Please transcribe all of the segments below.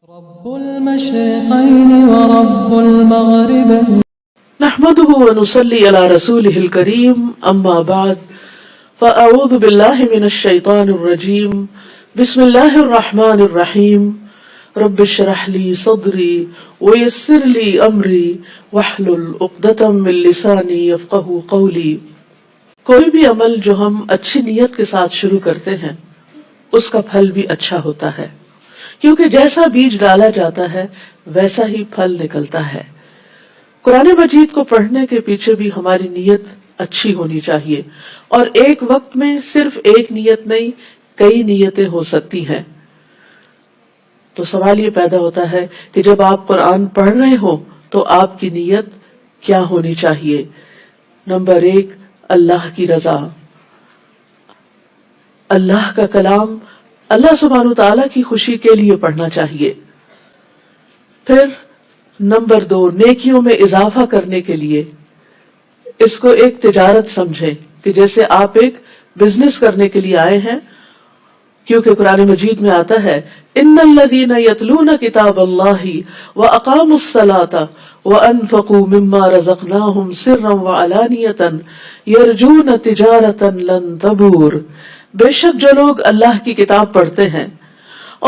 رب المشرقين ورب المغربين نحمده ونصلي على رسوله الكريم اما بعد فاعوذ بالله من الشيطان الرجيم بسم الله الرحمن الرحيم رب اشرح لي صدري ويسر لي امري واحلل عقدة من لساني يفقهوا قولي۔ کوئی بھی عمل جو ہم اچھی نیت کے ساتھ شروع کرتے ہیں اس کا پھل بھی اچھا ہوتا ہے، کیونکہ جیسا بیج ڈالا جاتا ہے ویسا ہی پھل نکلتا ہے۔ قرآن مجید کو پڑھنے کے پیچھے بھی ہماری نیت اچھی ہونی چاہیے، اور ایک وقت میں صرف ایک نیت نہیں، کئی نیتیں ہو سکتی ہیں۔ تو سوال یہ پیدا ہوتا ہے کہ جب آپ قرآن پڑھ رہے ہو تو آپ کی نیت کیا ہونی چاہیے؟ نمبر 1، اللہ کی رضا، اللہ کا کلام اللہ سبحانہ تعالیٰ کی خوشی کے لیے پڑھنا چاہیے۔ پھر نمبر 2، نیکیوں میں اضافہ کرنے کے لیے۔ اس کو ایک تجارت سمجھیں کہ جیسے آپ ایک بزنس کرنے کے لیے آئے ہیں، کیونکہ قرآن مجید میں آتا ہے ان الذین یتلون کتاب اللہ واقاموا الصلاۃ وانفقوا مما رزقناہم سرا وعلانیۃ یرجون تجارۃ لن تبور۔ بے شک جو لوگ اللہ کی کتاب پڑھتے ہیں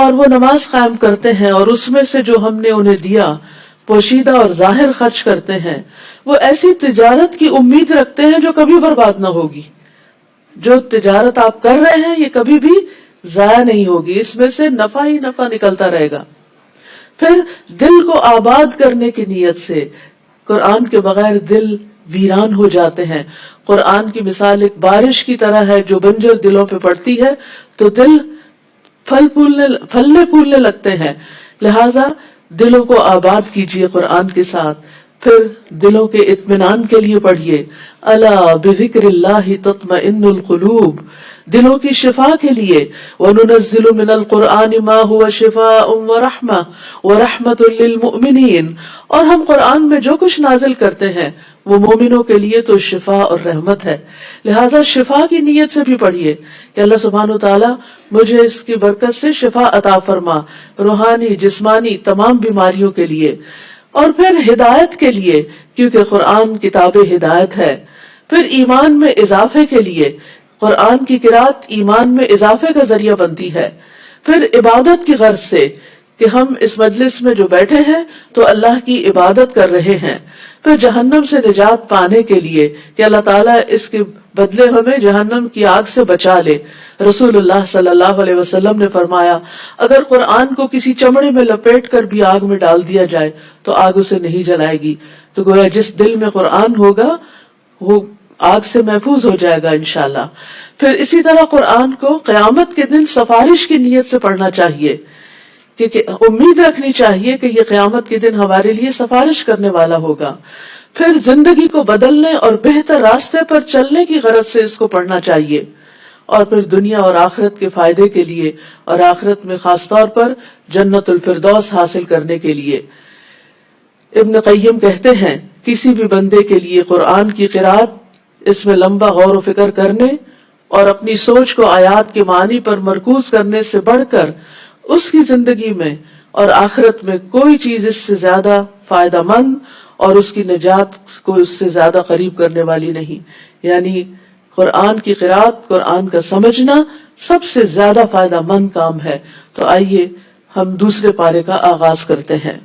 اور وہ نماز قائم کرتے ہیں اور اس میں سے جو ہم نے انہیں دیا پوشیدہ اور ظاہر خرچ کرتے ہیں، وہ ایسی تجارت کی امید رکھتے ہیں جو کبھی برباد نہ ہوگی۔ جو تجارت آپ کر رہے ہیں یہ کبھی بھی ضائع نہیں ہوگی، اس میں سے نفع ہی نفع نکلتا رہے گا۔ پھر دل کو آباد کرنے کی نیت سے، قرآن کے بغیر دل ویران ہو جاتے ہیں۔ قرآن کی مثال ایک بارش کی طرح ہے جو بنجر دلوں پہ پڑتی ہے تو دل پھلنے پھولنے لگتے ہیں۔ لہٰذا دلوں کو آباد کیجیے قرآن کے ساتھ۔ پھر دلوں کے اطمینان کے لیے پڑھیے الا بذکر اللہ تطمئن القلوب، دلوں کی شفا کے لیے وَنُنَزِّلُ مِنَ الْقُرْآنِ مَا هُوَ شِفَاءٌ وَرَحْمَةٌ وَرَحْمَةٌ لِّلْمُؤْمِنِينَ، اور ہم قرآن میں جو کچھ نازل کرتے ہیں وہ مومنوں کے لیے تو شفا اور رحمت ہے۔ لہٰذا شفا کی نیت سے بھی پڑھیے کہ اللہ سبحانہ تعالیٰ مجھے اس کی برکت سے شفا عطا فرما، روحانی جسمانی تمام بیماریوں کے لیے۔ اور پھر ہدایت کے لیے، کیونکہ قرآن کتاب ہدایت ہے۔ پھر ایمان میں اضافے کے لیے، قرآن کی قرأت ایمان میں اضافے کا ذریعہ بنتی ہے۔ پھر عبادت کی غرض سے کہ ہم اس مجلس میں جو بیٹھے ہیں تو اللہ کی عبادت کر رہے ہیں۔ پھر جہنم سے نجات پانے کے لیے کہ اللہ تعالیٰ اس کے بدلے ہمیں جہنم کی آگ سے بچا لے۔ رسول اللہ صلی اللہ علیہ وسلم نے فرمایا اگر قرآن کو کسی چمڑے میں لپیٹ کر بھی آگ میں ڈال دیا جائے تو آگ اسے نہیں جلائے گی۔ تو گویا جس دل میں قرآن ہوگا وہ آگ سے محفوظ ہو جائے گا انشاءاللہ۔ پھر اسی طرح قرآن کو قیامت کے دن سفارش کی نیت سے پڑھنا چاہیے، کیونکہ امید رکھنی چاہیے کہ یہ قیامت کے دن ہمارے لیے سفارش کرنے والا ہوگا۔ پھر زندگی کو بدلنے اور بہتر راستے پر چلنے کی غرض سے اس کو پڑھنا چاہیے، اور پھر دنیا اور آخرت کے فائدے کے لیے اور آخرت میں خاص طور پر جنت الفردوس حاصل کرنے کے لیے۔ ابن قیم کہتے ہیں کسی بھی بندے کے لیے قرآن کی قرأت، اس میں لمبا غور و فکر کرنے اور اپنی سوچ کو آیات کے معنی پر مرکوز کرنے سے بڑھ کر اس کی زندگی میں اور آخرت میں کوئی چیز اس سے زیادہ فائدہ مند اور اس کی نجات کو اس سے زیادہ قریب کرنے والی نہیں۔ یعنی قرآن کی قرأت، قرآن کا سمجھنا سب سے زیادہ فائدہ مند کام ہے۔ تو آئیے ہم دوسرے پارے کا آغاز کرتے ہیں۔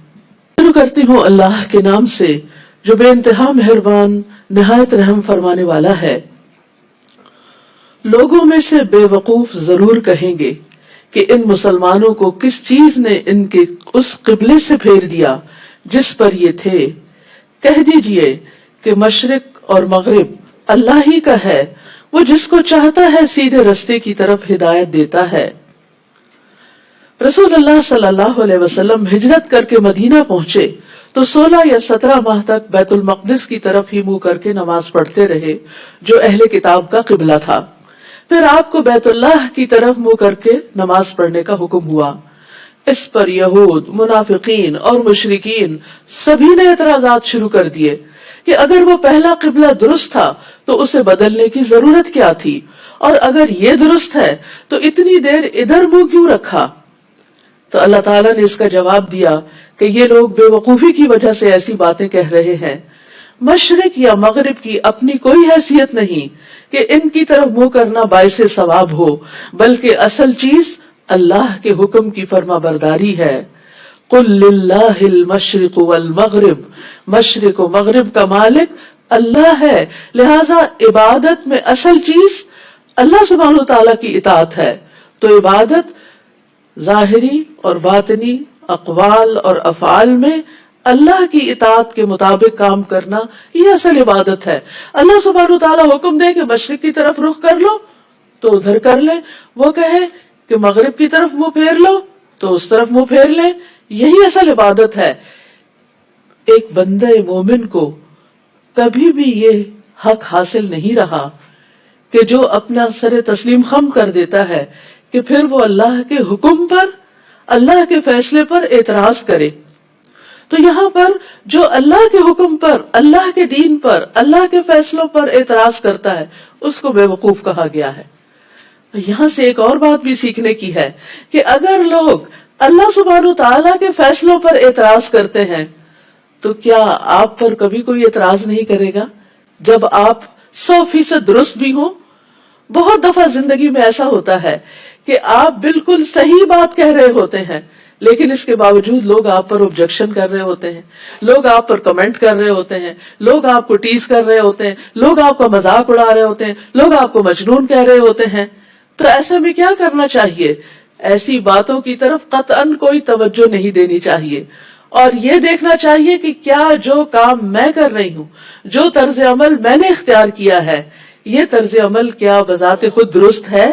شروع کرتی ہوں اللہ کے نام سے جو بے انتہا مہربان نہایت رحم فرمانے والا ہے۔ لوگوں میں سے بے وقوف ضرور کہیں گے کہ ان مسلمانوں کو کس چیز نے ان کے اس قبلے سے پھیر دیا جس پر یہ تھے۔ کہہ دیجئے کہ مشرق اور مغرب اللہ ہی کا ہے، وہ جس کو چاہتا ہے سیدھے رستے کی طرف ہدایت دیتا ہے۔ رسول اللہ صلی اللہ علیہ وسلم ہجرت کر کے مدینہ پہنچے تو 16 یا 17 ماہ تک بیت المقدس کی طرف ہی منہ کر کے نماز پڑھتے رہے جو اہل کتاب کا قبلہ تھا۔ پھر آپ کو بیت اللہ کی طرف منہ کر کے نماز پڑھنے کا حکم ہوا۔ اس پر یہود، منافقین اور مشرکین سبھی نے اعتراضات شروع کر دیے کہ اگر وہ پہلا قبلہ درست تھا تو اسے بدلنے کی ضرورت کیا تھی، اور اگر یہ درست ہے تو اتنی دیر ادھر منہ کیوں رکھا۔ تو اللہ تعالیٰ نے اس کا جواب دیا کہ یہ لوگ بے وقوفی کی وجہ سے ایسی باتیں کہہ رہے ہیں. مشرق یا مغرب کی اپنی کوئی حیثیت نہیں کہ ان کی طرف منہ کرنا باعث ثواب ہو، بلکہ اصل چیز اللہ کے حکم کی فرما برداری ہے. قل للہ المشرق والمغرب، مشرق و مغرب کا مالک اللہ ہے، لہذا عبادت میں اصل چیز اللہ سبحانہ و تعالیٰ کی اطاعت ہے. تو عبادت ظاہری اور باطنی اقوال اور افعال میں اللہ کی اطاعت کے مطابق کام کرنا، یہ اصل عبادت ہے. اللہ سبحانہ وتعالیٰ حکم دے کہ مشرق کی طرف رخ کر لو تو ادھر کر لیں، وہ کہے کہ مغرب کی طرف منہ پھیر لو تو اس طرف منہ پھیر لیں، یہی اصل عبادت ہے. ایک بندہ مومن کو کبھی بھی یہ حق حاصل نہیں رہا کہ جو اپنا سر تسلیم خم کر دیتا ہے کہ پھر وہ اللہ کے حکم پر، اللہ کے فیصلے پر اعتراض کرے. تو یہاں پر جو اللہ کے حکم پر، اللہ کے دین پر، اللہ کے فیصلوں پر اعتراض کرتا ہے اس کو بے وقوف کہا گیا ہے. یہاں سے ایک اور بات بھی سیکھنے کی ہے کہ اگر لوگ اللہ سبحانہ و تعالیٰ کے فیصلوں پر اعتراض کرتے ہیں تو کیا آپ پر کبھی کوئی اعتراض نہیں کرے گا جب آپ 100% درست بھی ہوں؟ بہت دفعہ زندگی میں ایسا ہوتا ہے کہ آپ بالکل صحیح بات کہہ رہے ہوتے ہیں لیکن اس کے باوجود لوگ آپ پر آبجیکشن کر رہے ہوتے ہیں، لوگ آپ پر کمنٹ کر رہے ہوتے ہیں، لوگ آپ کو ٹیز کر رہے ہوتے ہیں، لوگ آپ کا مذاق اڑا رہے ہوتے ہیں، لوگ آپ کو مجنون کہہ رہے ہوتے ہیں. تو ایسے میں کیا کرنا چاہیے؟ ایسی باتوں کی طرف قطعاً کوئی توجہ نہیں دینی چاہیے اور یہ دیکھنا چاہیے کہ کیا جو کام میں کر رہی ہوں، جو طرز عمل میں نے اختیار کیا ہے، یہ طرز عمل کیا بذات خود درست ہے؟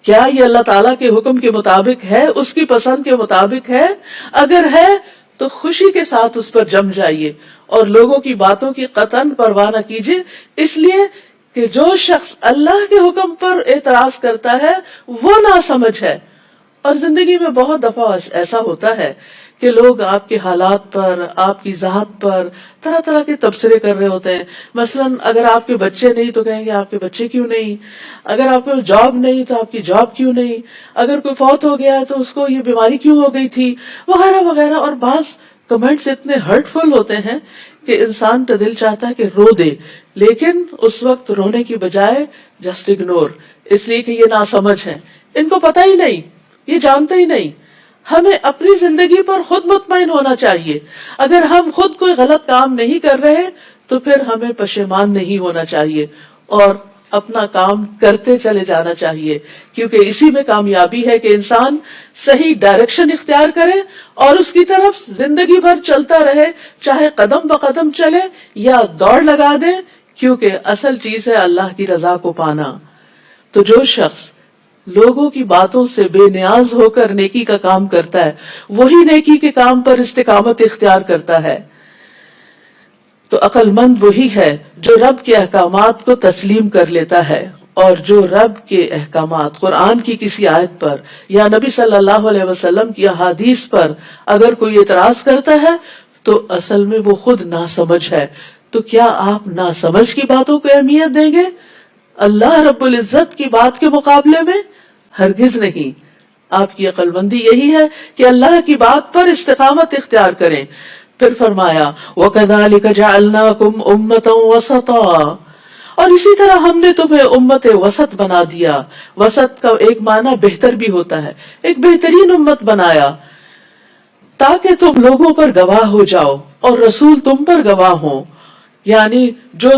کیا یہ اللہ تعالیٰ کے حکم کے مطابق ہے، اس کی پسند کے مطابق ہے؟ اگر ہے تو خوشی کے ساتھ اس پر جم جائیے اور لوگوں کی باتوں کی قطعاً پرواہ نہ کیجیے، اس لیے کہ جو شخص اللہ کے حکم پر اعتراض کرتا ہے وہ ناسمجھ ہے. اور زندگی میں بہت دفعہ ایسا ہوتا ہے کہ لوگ آپ کے حالات پر، آپ کی ذات پر طرح طرح کے تبصرے کر رہے ہوتے ہیں. مثلاً اگر آپ کے بچے نہیں تو کہیں گے آپ کے بچے کیوں نہیں، اگر آپ کو جاب نہیں تو آپ کی جاب کیوں نہیں، اگر کوئی فوت ہو گیا ہے تو اس کو یہ بیماری کیوں ہو گئی تھی، وغیرہ وغیرہ. اور بعض کمنٹس اتنے ہرٹ فل ہوتے ہیں کہ انسان کا دل چاہتا ہے کہ رو دے، لیکن اس وقت رونے کی بجائے جسٹ اگنور، اس لیے کہ یہ ناسمجھ ہے، ان کو پتہ ہی نہیں، یہ جانتے ہی نہیں. ہمیں اپنی زندگی پر خود مطمئن ہونا چاہیے. اگر ہم خود کوئی غلط کام نہیں کر رہے تو پھر ہمیں پشیمان نہیں ہونا چاہیے اور اپنا کام کرتے چلے جانا چاہیے، کیونکہ اسی میں کامیابی ہے کہ انسان صحیح ڈائریکشن اختیار کرے اور اس کی طرف زندگی بھر چلتا رہے، چاہے قدم بقدم چلے یا دوڑ لگا دے، کیونکہ اصل چیز ہے اللہ کی رضا کو پانا. تو جو شخص لوگوں کی باتوں سے بے نیاز ہو کر نیکی کا کام کرتا ہے وہی نیکی کے کام پر استقامت اختیار کرتا ہے. تو عقل مند وہی ہے جو رب کے احکامات کو تسلیم کر لیتا ہے، اور جو رب کے احکامات قرآن کی کسی آیت پر یا نبی صلی اللہ علیہ وسلم کی احادیث پر اگر کوئی اعتراض کرتا ہے تو اصل میں وہ خود ناسمجھ ہے. تو کیا آپ ناسمجھ کی باتوں کو اہمیت دیں گے اللہ رب العزت کی بات کے مقابلے میں؟ ہرگز نہیں. آپ کی عقل مندی یہی ہے کہ اللہ کی بات پر استقامت اختیار کریں. پھر فرمایا وَكَذَلِكَ جَعَلْنَاكُمْ أُمَّةً وَسَطًا، اور اسی طرح ہم نے تمہیں امت وسط بنا دیا. وسط کا ایک معنی بہتر بھی ہوتا ہے، ایک بہترین امت بنایا تاکہ تم لوگوں پر گواہ ہو جاؤ اور رسول تم پر گواہ ہوں. یعنی جو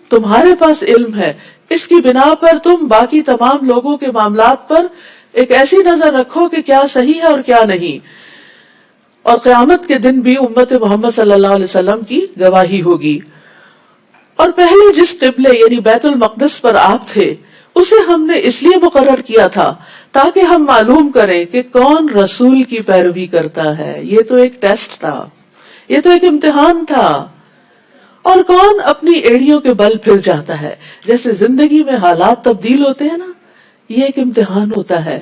تمہارے پاس علم ہے اس کی بنا پر تم باقی تمام لوگوں کے معاملات پر ایک ایسی نظر رکھو کہ کیا صحیح ہے اور کیا نہیں. اور قیامت کے دن بھی امت محمد صلی اللہ علیہ وسلم کی گواہی ہوگی. اور پہلے جس قبلے یعنی بیت المقدس پر آپ تھے اسے ہم نے اس لیے مقرر کیا تھا تاکہ ہم معلوم کریں کہ کون رسول کی پیروی کرتا ہے. یہ تو ایک ٹیسٹ تھا، یہ تو ایک امتحان تھا. اور کون اپنی ایڑیوں کے بل پھر جاتا ہے. جیسے زندگی میں حالات تبدیل ہوتے ہیں نا، یہ ایک امتحان ہوتا ہے.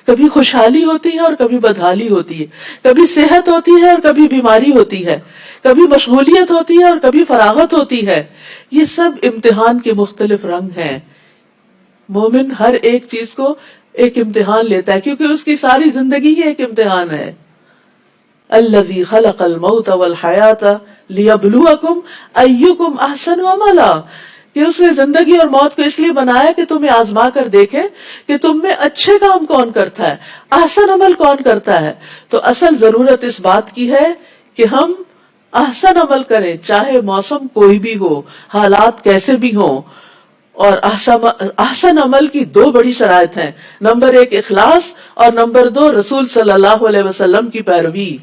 کبھی خوشحالی ہوتی ہے اور کبھی بدحالی ہوتی ہے، کبھی صحت ہوتی ہے اور کبھی بیماری ہوتی ہے، کبھی مشغولیت ہوتی ہے اور کبھی فراغت ہوتی ہے. یہ سب امتحان کے مختلف رنگ ہیں. مومن ہر ایک چیز کو ایک امتحان لیتا ہے، کیونکہ اس کی ساری زندگی ہی ایک امتحان ہے. الذی خلق الموت والحیات لیبلوکم ایکم احسن عملا، کہ اس نے زندگی اور موت کو اس لیے بنایا کہ تمہیں آزما کر دیکھے کہ تم میں اچھے کام کون کرتا ہے، احسن عمل کون کرتا ہے. تو اصل ضرورت اس بات کی ہے کہ ہم احسن عمل کریں، چاہے موسم کوئی بھی ہو، حالات کیسے بھی ہوں. اور احسن عمل کی دو بڑی شرائط ہیں، نمبر 1 اخلاص، اور نمبر 2 رسول صلی اللہ علیہ وسلم کی پیروی.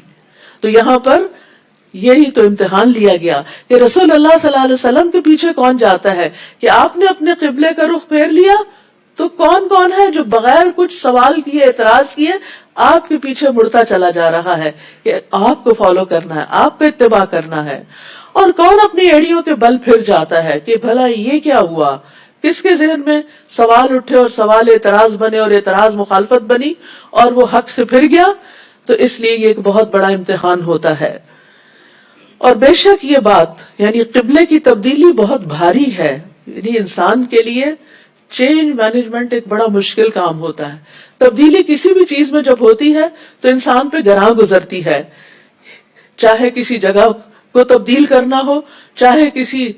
تو یہاں پر یہی تو امتحان لیا گیا کہ رسول اللہ صلی اللہ علیہ وسلم کے پیچھے کون جاتا ہے، کہ آپ نے اپنے قبلے کا رخ پھیر لیا تو کون کون ہے جو بغیر کچھ سوال کیے، اعتراض کیے آپ کے پیچھے مڑتا چلا جا رہا ہے کہ آپ کو فالو کرنا ہے، آپ کو اتباع کرنا ہے. اور کون اپنی ایڑیوں کے بل پھر جاتا ہے کہ بھلا یہ کیا ہوا، کس کے ذہن میں سوال اٹھے اور سوال اعتراض بنے اور اعتراض مخالفت بنی اور وہ حق سے پھر گیا. تو اس لیے یہ ایک بہت بڑا امتحان ہوتا ہے. اور بے شک یہ بات یعنی قبلے کی تبدیلی بہت بھاری ہے، یعنی انسان کے لیے چینج مینجمنٹ ایک بڑا مشکل کام ہوتا ہے. تبدیلی کسی بھی چیز میں جب ہوتی ہے تو انسان پہ گراں گزرتی ہے، چاہے کسی جگہ کو تبدیل کرنا ہو، چاہے کسی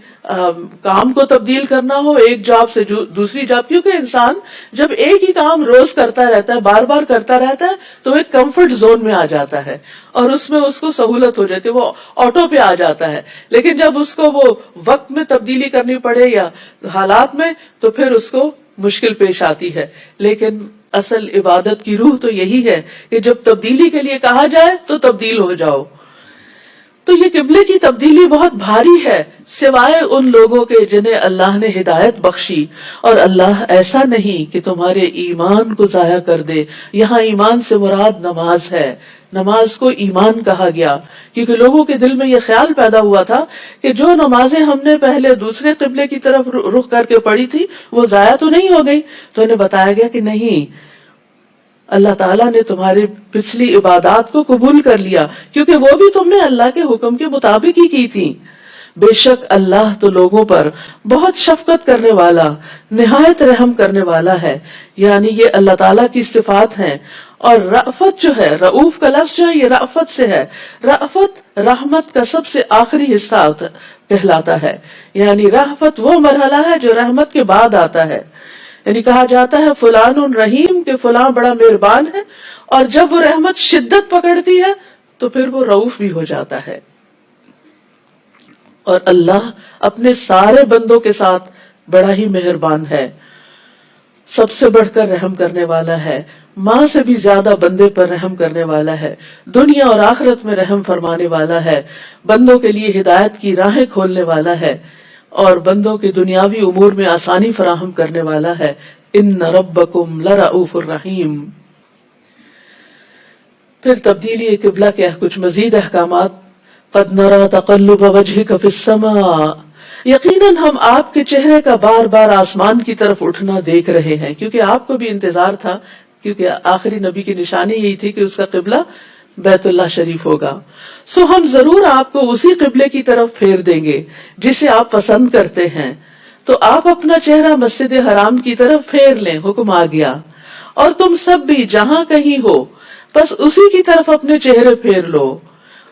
کام کو تبدیل کرنا ہو، ایک جاب سے دوسری جاب. کیونکہ انسان جب ایک ہی کام روز کرتا رہتا ہے، بار بار کرتا رہتا ہے، تو ایک کمفرٹ زون میں آ جاتا ہے اور اس میں اس کو سہولت ہو جاتی ہے، وہ آٹو پہ آ جاتا ہے. لیکن جب اس کو وہ وقت میں تبدیلی کرنی پڑے یا حالات میں، تو پھر اس کو مشکل پیش آتی ہے. لیکن اصل عبادت کی روح تو یہی ہے کہ جب تبدیلی کے لیے کہا جائے تو تبدیل ہو جاؤ. تو یہ قبلے کی تبدیلی بہت بھاری ہے، سوائے ان لوگوں کے جنہیں اللہ نے ہدایت بخشی. اور اللہ ایسا نہیں کہ تمہارے ایمان کو ضائع کر دے. یہاں ایمان سے مراد نماز ہے، نماز کو ایمان کہا گیا کیونکہ لوگوں کے دل میں یہ خیال پیدا ہوا تھا کہ جو نمازیں ہم نے پہلے دوسرے قبلے کی طرف رخ کر کے پڑھی تھی وہ ضائع تو نہیں ہو گئی. تو انہیں بتایا گیا کہ نہیں، اللہ تعالیٰ نے تمہاری پچھلی عبادات کو قبول کر لیا کیونکہ وہ بھی تم نے اللہ کے حکم کے مطابق ہی کی تھی. بے شک اللہ تو لوگوں پر بہت شفقت کرنے والا، نہایت رحم کرنے والا ہے. یعنی یہ اللہ تعالیٰ کی صفات ہیں. اور رأفت جو ہے، رؤوف کا لفظ جو ہے یہ رأفت سے ہے. رأفت رحمت کا سب سے آخری حصہ کہلاتا ہے. یعنی رأفت وہ مرحلہ ہے جو رحمت کے بعد آتا ہے. یعنی کہا جاتا ہے فلان رحیم، کہ فلاں بڑا مہربان ہے، اور جب وہ رحمت شدت پکڑتی ہے تو پھر وہ رؤوف بھی ہو جاتا ہے. اور اللہ اپنے سارے بندوں کے ساتھ بڑا ہی مہربان ہے، سب سے بڑھ کر رحم کرنے والا ہے، ماں سے بھی زیادہ بندے پر رحم کرنے والا ہے، دنیا اور آخرت میں رحم فرمانے والا ہے، بندوں کے لیے ہدایت کی راہیں کھولنے والا ہے اور بندوں کے دنیاوی امور میں آسانی فراہم کرنے والا ہے. ان ربکم لرؤوف الرحیم. پھر تبدیلی قبلہ کے کچھ مزید احکامات. قد نرى تقلب وجهك في السماء، یقیناً ہم آپ کے چہرے کا بار بار آسمان کی طرف اٹھنا دیکھ رہے ہیں. کیونکہ آپ کو بھی انتظار تھا، کیونکہ آخری نبی کی نشانی یہی تھی کہ اس کا قبلہ بیت اللہ شریف ہوگا. سو ہم ضرور آپ کو اسی قبلے کی طرف پھیر دیں گے جسے آپ پسند کرتے ہیں. تو آپ اپنا چہرہ مسجد حرام کی طرف پھیر لیں، حکم آ گیا. اور تم سب بھی جہاں کہیں ہو بس اسی کی طرف اپنے چہرے پھیر لو.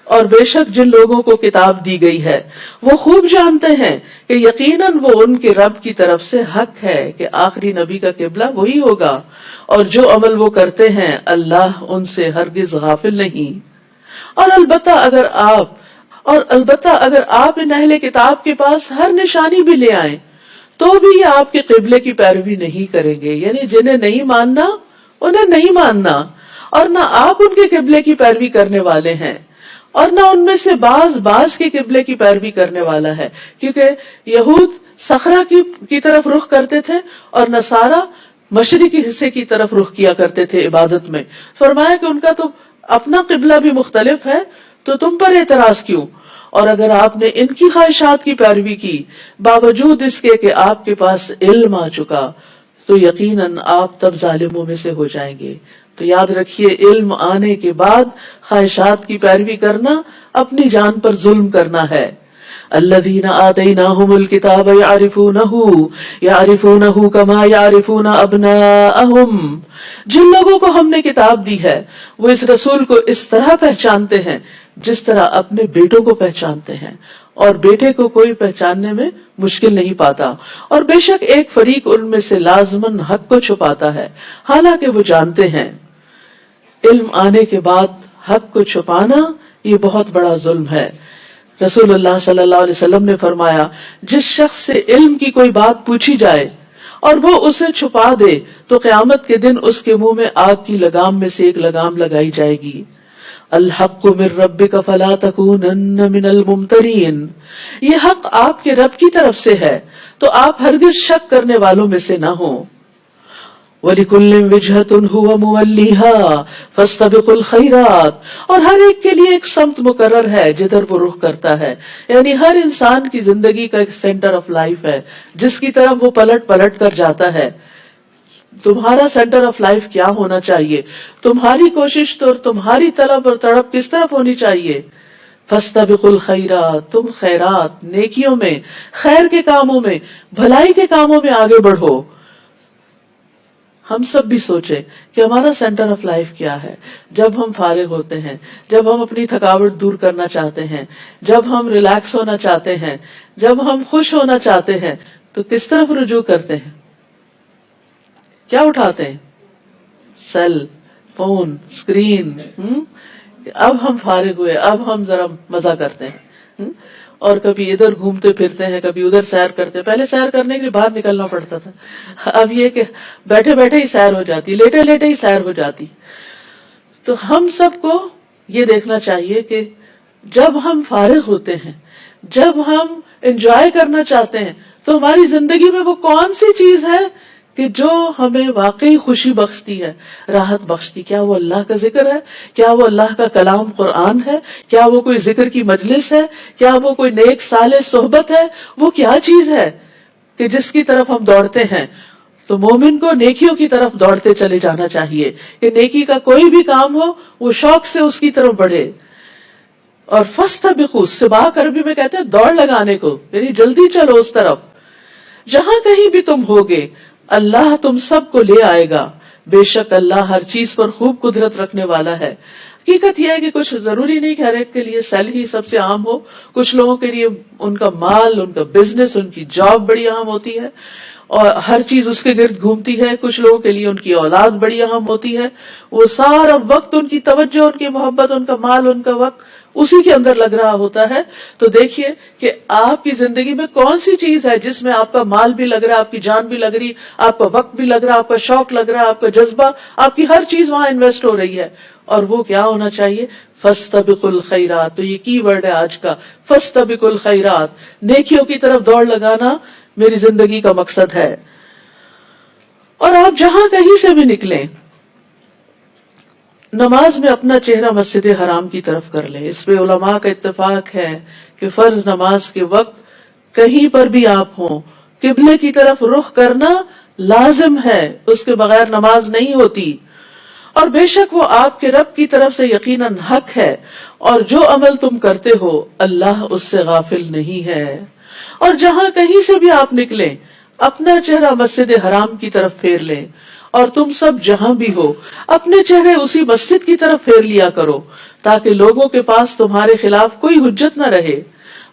اور بے شک جن لوگوں کو کتاب دی گئی ہے وہ خوب جانتے ہیں کہ یقیناً وہ ان کے رب کی طرف سے حق ہے کہ آخری نبی کا قبلہ وہی ہوگا، اور جو عمل وہ کرتے ہیں اللہ ان سے ہرگز غافل نہیں. اور البتہ اگر آپ ان اہل کتاب کے پاس ہر نشانی بھی لے آئیں تو بھی یہ آپ کے قبلے کی پیروی نہیں کریں گے. یعنی جنہیں نہیں ماننا انہیں نہیں ماننا، اور نہ آپ ان کے قبلے کی پیروی کرنے والے ہیں، اور نہ ان میں سے بعض کے قبلے کی پیروی کرنے والا ہے. کیونکہ یہود صخرہ کی طرف رخ کرتے تھے اور نصارہ مشرقی حصے کی طرف رخ کیا کرتے تھے عبادت میں. فرمایا کہ ان کا تو اپنا قبلہ بھی مختلف ہے، تو تم پر اعتراض کیوں؟ اور اگر آپ نے ان کی خواہشات کی پیروی کی باوجود اس کے کہ آپ کے پاس علم آ چکا، تو یقیناً آپ تب ظالموں میں سے ہو جائیں گے. تو یاد رکھیے، علم آنے کے بعد خواہشات کی پیروی کرنا اپنی جان پر ظلم کرنا ہے. الذین آتیناہم الکتاب یعرفونہ کما یعرفون ابناءہم، جن لوگوں کو ہم نے کتاب دی ہے وہ اس رسول کو اس طرح پہچانتے ہیں جس طرح اپنے بیٹوں کو پہچانتے ہیں، اور بیٹے کو کوئی پہچاننے میں مشکل نہیں پاتا، اور بے شک ایک فریق ان میں سے لازماً حق کو چھپاتا ہے حالانکہ وہ جانتے ہیں۔ علم آنے کے بعد حق کو چھپانا یہ بہت بڑا ظلم ہے۔ رسول اللہ صلی اللہ علیہ وسلم نے فرمایا، جس شخص سے علم کی کوئی بات پوچھی جائے اور وہ اسے چھپا دے تو قیامت کے دن اس کے منہ میں آگ کی لگام میں سے ایک لگام لگائی جائے گی۔ الحق من ربک فلا تکونن من الممترین، یہ حق آپ کے رب کی طرف سے ہے تو آپ ہرگز شک کرنے والوں میں سے نہ ہوں۔ وَلِكُلٍّ وِجْهَةٌ هُوَ مُوَلِّيهَا فَاسْتَبِقُوا الْخَيْرَاتِ، اور ہر ایک کے لیے ایک سمت مقرر ہے جدھر وہ رخ کرتا ہے، یعنی ہر انسان کی زندگی کا ایک سینٹر آف لائف ہے جس کی طرف وہ پلٹ پلٹ کر جاتا ہے۔ تمہارا سینٹر آف لائف کیا ہونا چاہیے، تمہاری کوشش تو اور تمہاری طلب اور تڑپ کس طرف ہونی چاہیے؟ فَاسْتَبِقُوا الْخَيْرَاتِ، تم خیرات، نیکیوں میں، خیر کے کاموں میں، بھلائی کے کاموں میں آگے بڑھو۔ ہم سب بھی سوچیں کہ ہمارا سینٹر آف لائف کیا ہے۔ جب ہم فارغ ہوتے ہیں، جب ہم اپنی تھکاوٹ دور کرنا چاہتے ہیں، جب ہم ریلیکس ہونا چاہتے ہیں، جب ہم خوش ہونا چاہتے ہیں، تو کس طرف رجوع کرتے ہیں؟ کیا اٹھاتے ہیں؟ Cell phone, screen. اب ہم فارغ ہوئے، اب ہم ذرا مزہ کرتے ہیں، اور کبھی ادھر گھومتے پھرتے ہیں، کبھی ادھر سیر کرتے ہیں۔ پہلے سیر کرنے کے لیے باہر نکلنا پڑتا تھا، اب یہ کہ بیٹھے بیٹھے ہی سیر ہو جاتی، لیٹے لیٹے ہی سیر ہو جاتی۔ تو ہم سب کو یہ دیکھنا چاہیے کہ جب ہم فارغ ہوتے ہیں، جب ہم انجوائے کرنا چاہتے ہیں، تو ہماری زندگی میں وہ کون سی چیز ہے کہ جو ہمیں واقعی خوشی بخشتی ہے، راحت بخشتی؟ کیا وہ اللہ کا ذکر ہے؟ کیا وہ اللہ کا کلام قرآن ہے؟ کیا وہ کوئی ذکر کی مجلس ہے؟ کیا وہ کوئی نیک صالح صحبت ہے؟ وہ کیا چیز ہے کہ جس کی طرف ہم دوڑتے ہیں؟ تو مومن کو نیکیوں کی طرف دوڑتے چلے جانا چاہیے کہ نیکی کا کوئی بھی کام ہو وہ شوق سے اس کی طرف بڑھے۔ اور فاستبقوا، سباق عربی میں کہتے ہیں دوڑ لگانے کو، یعنی جلدی چلو اس طرف۔ جہاں کہیں بھی تم ہوگے اللہ تم سب کو لے آئے گا، بے شک اللہ ہر چیز پر خوب قدرت رکھنے والا ہے۔ حقیقت یہ ہے کہ کچھ ضروری نہیں کہ ہر ایک کے لیے سیل ہی سب سے اہم ہو، کچھ لوگوں کے لیے ان کا مال، ان کا بزنس، ان کی جاب بڑی اہم ہوتی ہے اور ہر چیز اس کے گرد گھومتی ہے، کچھ لوگوں کے لیے ان کی اولاد بڑی اہم ہوتی ہے، وہ سارا وقت، ان کی توجہ، ان کی محبت، ان کا مال، ان کا وقت اسی کے اندر لگ رہا ہوتا ہے۔ تو دیکھیے کہ آپ کی زندگی میں کون سی چیز ہے جس میں آپ کا مال بھی لگ رہا ہے، آپ کی جان بھی لگ رہی، آپ کا وقت بھی لگ رہا، آپ کا شوق لگ رہا، آپ کا جذبہ، آپ کی ہر چیز وہاں انویسٹ ہو رہی ہے، اور وہ کیا ہونا چاہیے؟ فاستبقوا الخیرات۔ تو یہ کی ورڈ ہے آج کا، فاستبقوا الخیرات، نیکیوں کی طرف دوڑ لگانا میری زندگی کا مقصد ہے۔ اور آپ جہاں کہیں سے بھی نکلیں، نماز میں اپنا چہرہ مسجد حرام کی طرف کر لیں۔ اس پہ علماء کا اتفاق ہے کہ فرض نماز کے وقت کہیں پر بھی آپ ہوں، قبلے کی طرف رخ کرنا لازم ہے، اس کے بغیر نماز نہیں ہوتی۔ اور بے شک وہ آپ کے رب کی طرف سے یقیناً حق ہے، اور جو عمل تم کرتے ہو اللہ اس سے غافل نہیں ہے۔ اور جہاں کہیں سے بھی آپ نکلیں، اپنا چہرہ مسجد حرام کی طرف پھیر لیں، اور تم سب جہاں بھی ہو اپنے چہرے اسی مسجد کی طرف پھیر لیا کرو، تاکہ لوگوں کے پاس تمہارے خلاف کوئی حجت نہ رہے،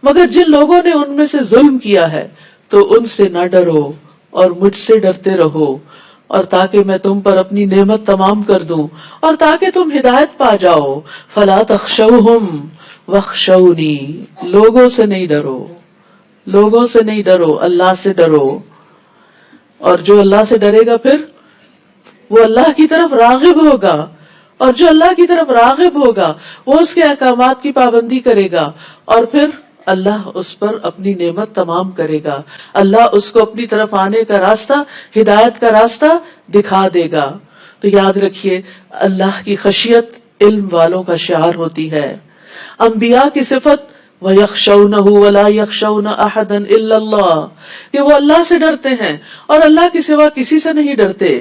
مگر جن لوگوں نے ان میں سے ظلم کیا ہے تو ان سے نہ ڈرو اور مجھ سے ڈرتے رہو، اور تاکہ میں تم پر اپنی نعمت تمام کر دوں اور تاکہ تم ہدایت پا جاؤ۔ فلا تخشوہم واخشونی، لوگوں سے نہیں ڈرو، لوگوں سے نہیں ڈرو، اللہ سے ڈرو۔ اور جو اللہ سے ڈرے گا پھر وہ اللہ کی طرف راغب ہوگا، اور جو اللہ کی طرف راغب ہوگا وہ اس کے احکامات کی پابندی کرے گا، اور پھر اللہ اس پر اپنی نعمت تمام کرے گا، اللہ اس کو اپنی طرف آنے کا راستہ، ہدایت کا راستہ دکھا دے گا۔ تو یاد رکھیے اللہ کی خشیت علم والوں کا شعار ہوتی ہے۔ انبیاء کی صفت وَيَخْشَوْنَهُ وَلَا يَخْشَوْنَ أَحَدًا إِلَّا اللَّهُ، کہ وہ اللہ سے ڈرتے ہیں اور اللہ کی سوا کسی سے نہیں ڈرتے۔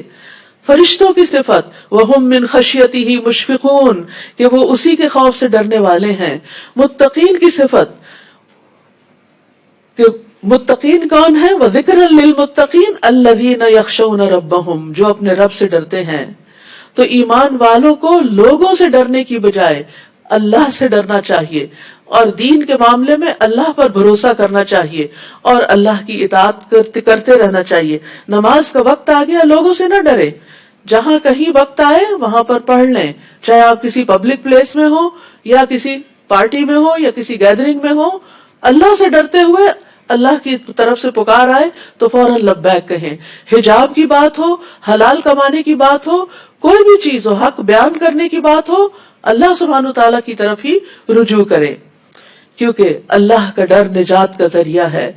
فرشتوں کی صفت وَهُمْ مِنْ خَشْيَتِهِ مُشْفِقُونَ، کہ وہ اسی کے خوف سے ڈرنے والے ہیں۔ متقین کی صفت کہ متقین کون ہیں؟ وَذِكْرًا لِّلْمُتَّقِينَ الَّذِينَ يَخْشَوْنَ رَبَّهُمْ، جو اپنے رب سے ڈرتے ہیں. تو ایمان والوں کو لوگوں سے ڈرنے کی بجائے اللہ سے ڈرنا چاہیے، اور دین کے معاملے میں اللہ پر بھروسہ کرنا چاہیے اور اللہ کی اطاعت کرتے رہنا چاہیے. نماز کا وقت آ گیا، لوگوں سے نہ ڈرے، جہاں کہیں وقت آئے وہاں پر پڑھ لیں، چاہے آپ کسی پبلک پلیس میں ہو یا کسی پارٹی میں ہو یا کسی گیدرنگ میں ہو. اللہ سے ڈرتے ہوئے اللہ کی طرف سے پکار آئے تو فوراً لبیک کہیں. حجاب کی بات ہو، حلال کمانے کی بات ہو، کوئی بھی چیز ہو، حق بیان کرنے کی بات ہو، اللہ سبحانہ تعالیٰ کی طرف ہی رجوع کرے، کیونکہ اللہ کا ڈر نجات کا ذریعہ ہے.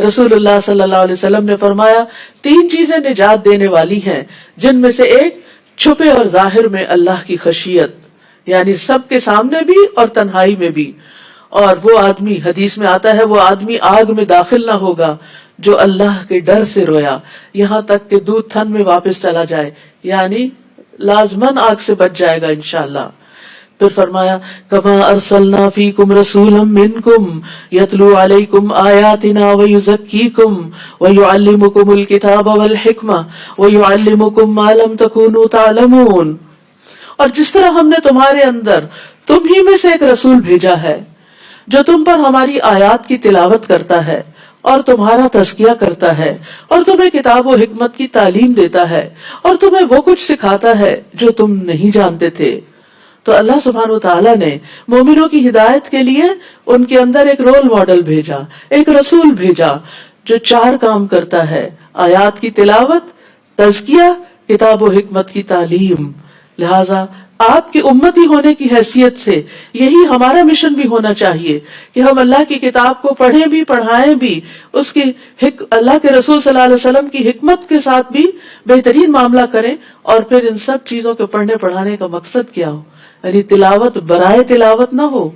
رسول اللہ صلی اللہ علیہ وسلم نے فرمایا 3 چیزیں نجات دینے والی ہیں، جن میں سے ایک چھپے اور ظاہر میں اللہ کی خشیت، یعنی سب کے سامنے بھی اور تنہائی میں بھی. اور وہ آدمی، حدیث میں آتا ہے، وہ آدمی آگ میں داخل نہ ہوگا جو اللہ کے ڈر سے رویا یہاں تک کہ دودھ تھن میں واپس چلا جائے، یعنی لازمن آگ سے بچ جائے گا انشاءاللہ. پھر فرمایا کما ارسلنا فیکم رسولا منکم یتلو علیکم آیاتنا ویزکیکم ویعلمکم الکتاب والحکمہ ویعلمکم ما لم تکونوا تعلمون. اور جس طرح ہم نے تمہارے اندر تم ہی میں سے ایک رسول بھیجا ہے جو تم پر ہماری آیات کی تلاوت کرتا ہے اور تمہارا تزکیہ کرتا ہے اور تمہیں کتاب و حکمت کی تعلیم دیتا ہے اور تمہیں وہ کچھ سکھاتا ہے جو تم نہیں جانتے تھے. تو اللہ سبحانہ وتعالیٰ نے مومنوں کی ہدایت کے لیے ان کے اندر ایک رول ماڈل بھیجا، ایک رسول بھیجا جو 4 کام کرتا ہے: آیات کی تلاوت، تزکیہ، کتاب و حکمت کی تعلیم. لہٰذا آپ کی امتی ہونے کی حیثیت سے یہی ہمارا مشن بھی ہونا چاہیے کہ ہم اللہ کی کتاب کو پڑھیں بھی، پڑھائیں بھی، اس کی اللہ کے رسول صلی اللہ علیہ وسلم کی حکمت کے ساتھ بھی بہترین معاملہ کریں. اور پھر ان سب چیزوں کے پڑھنے پڑھانے کا مقصد کیا ہو؟ یعنی تلاوت برائے تلاوت نہ ہو،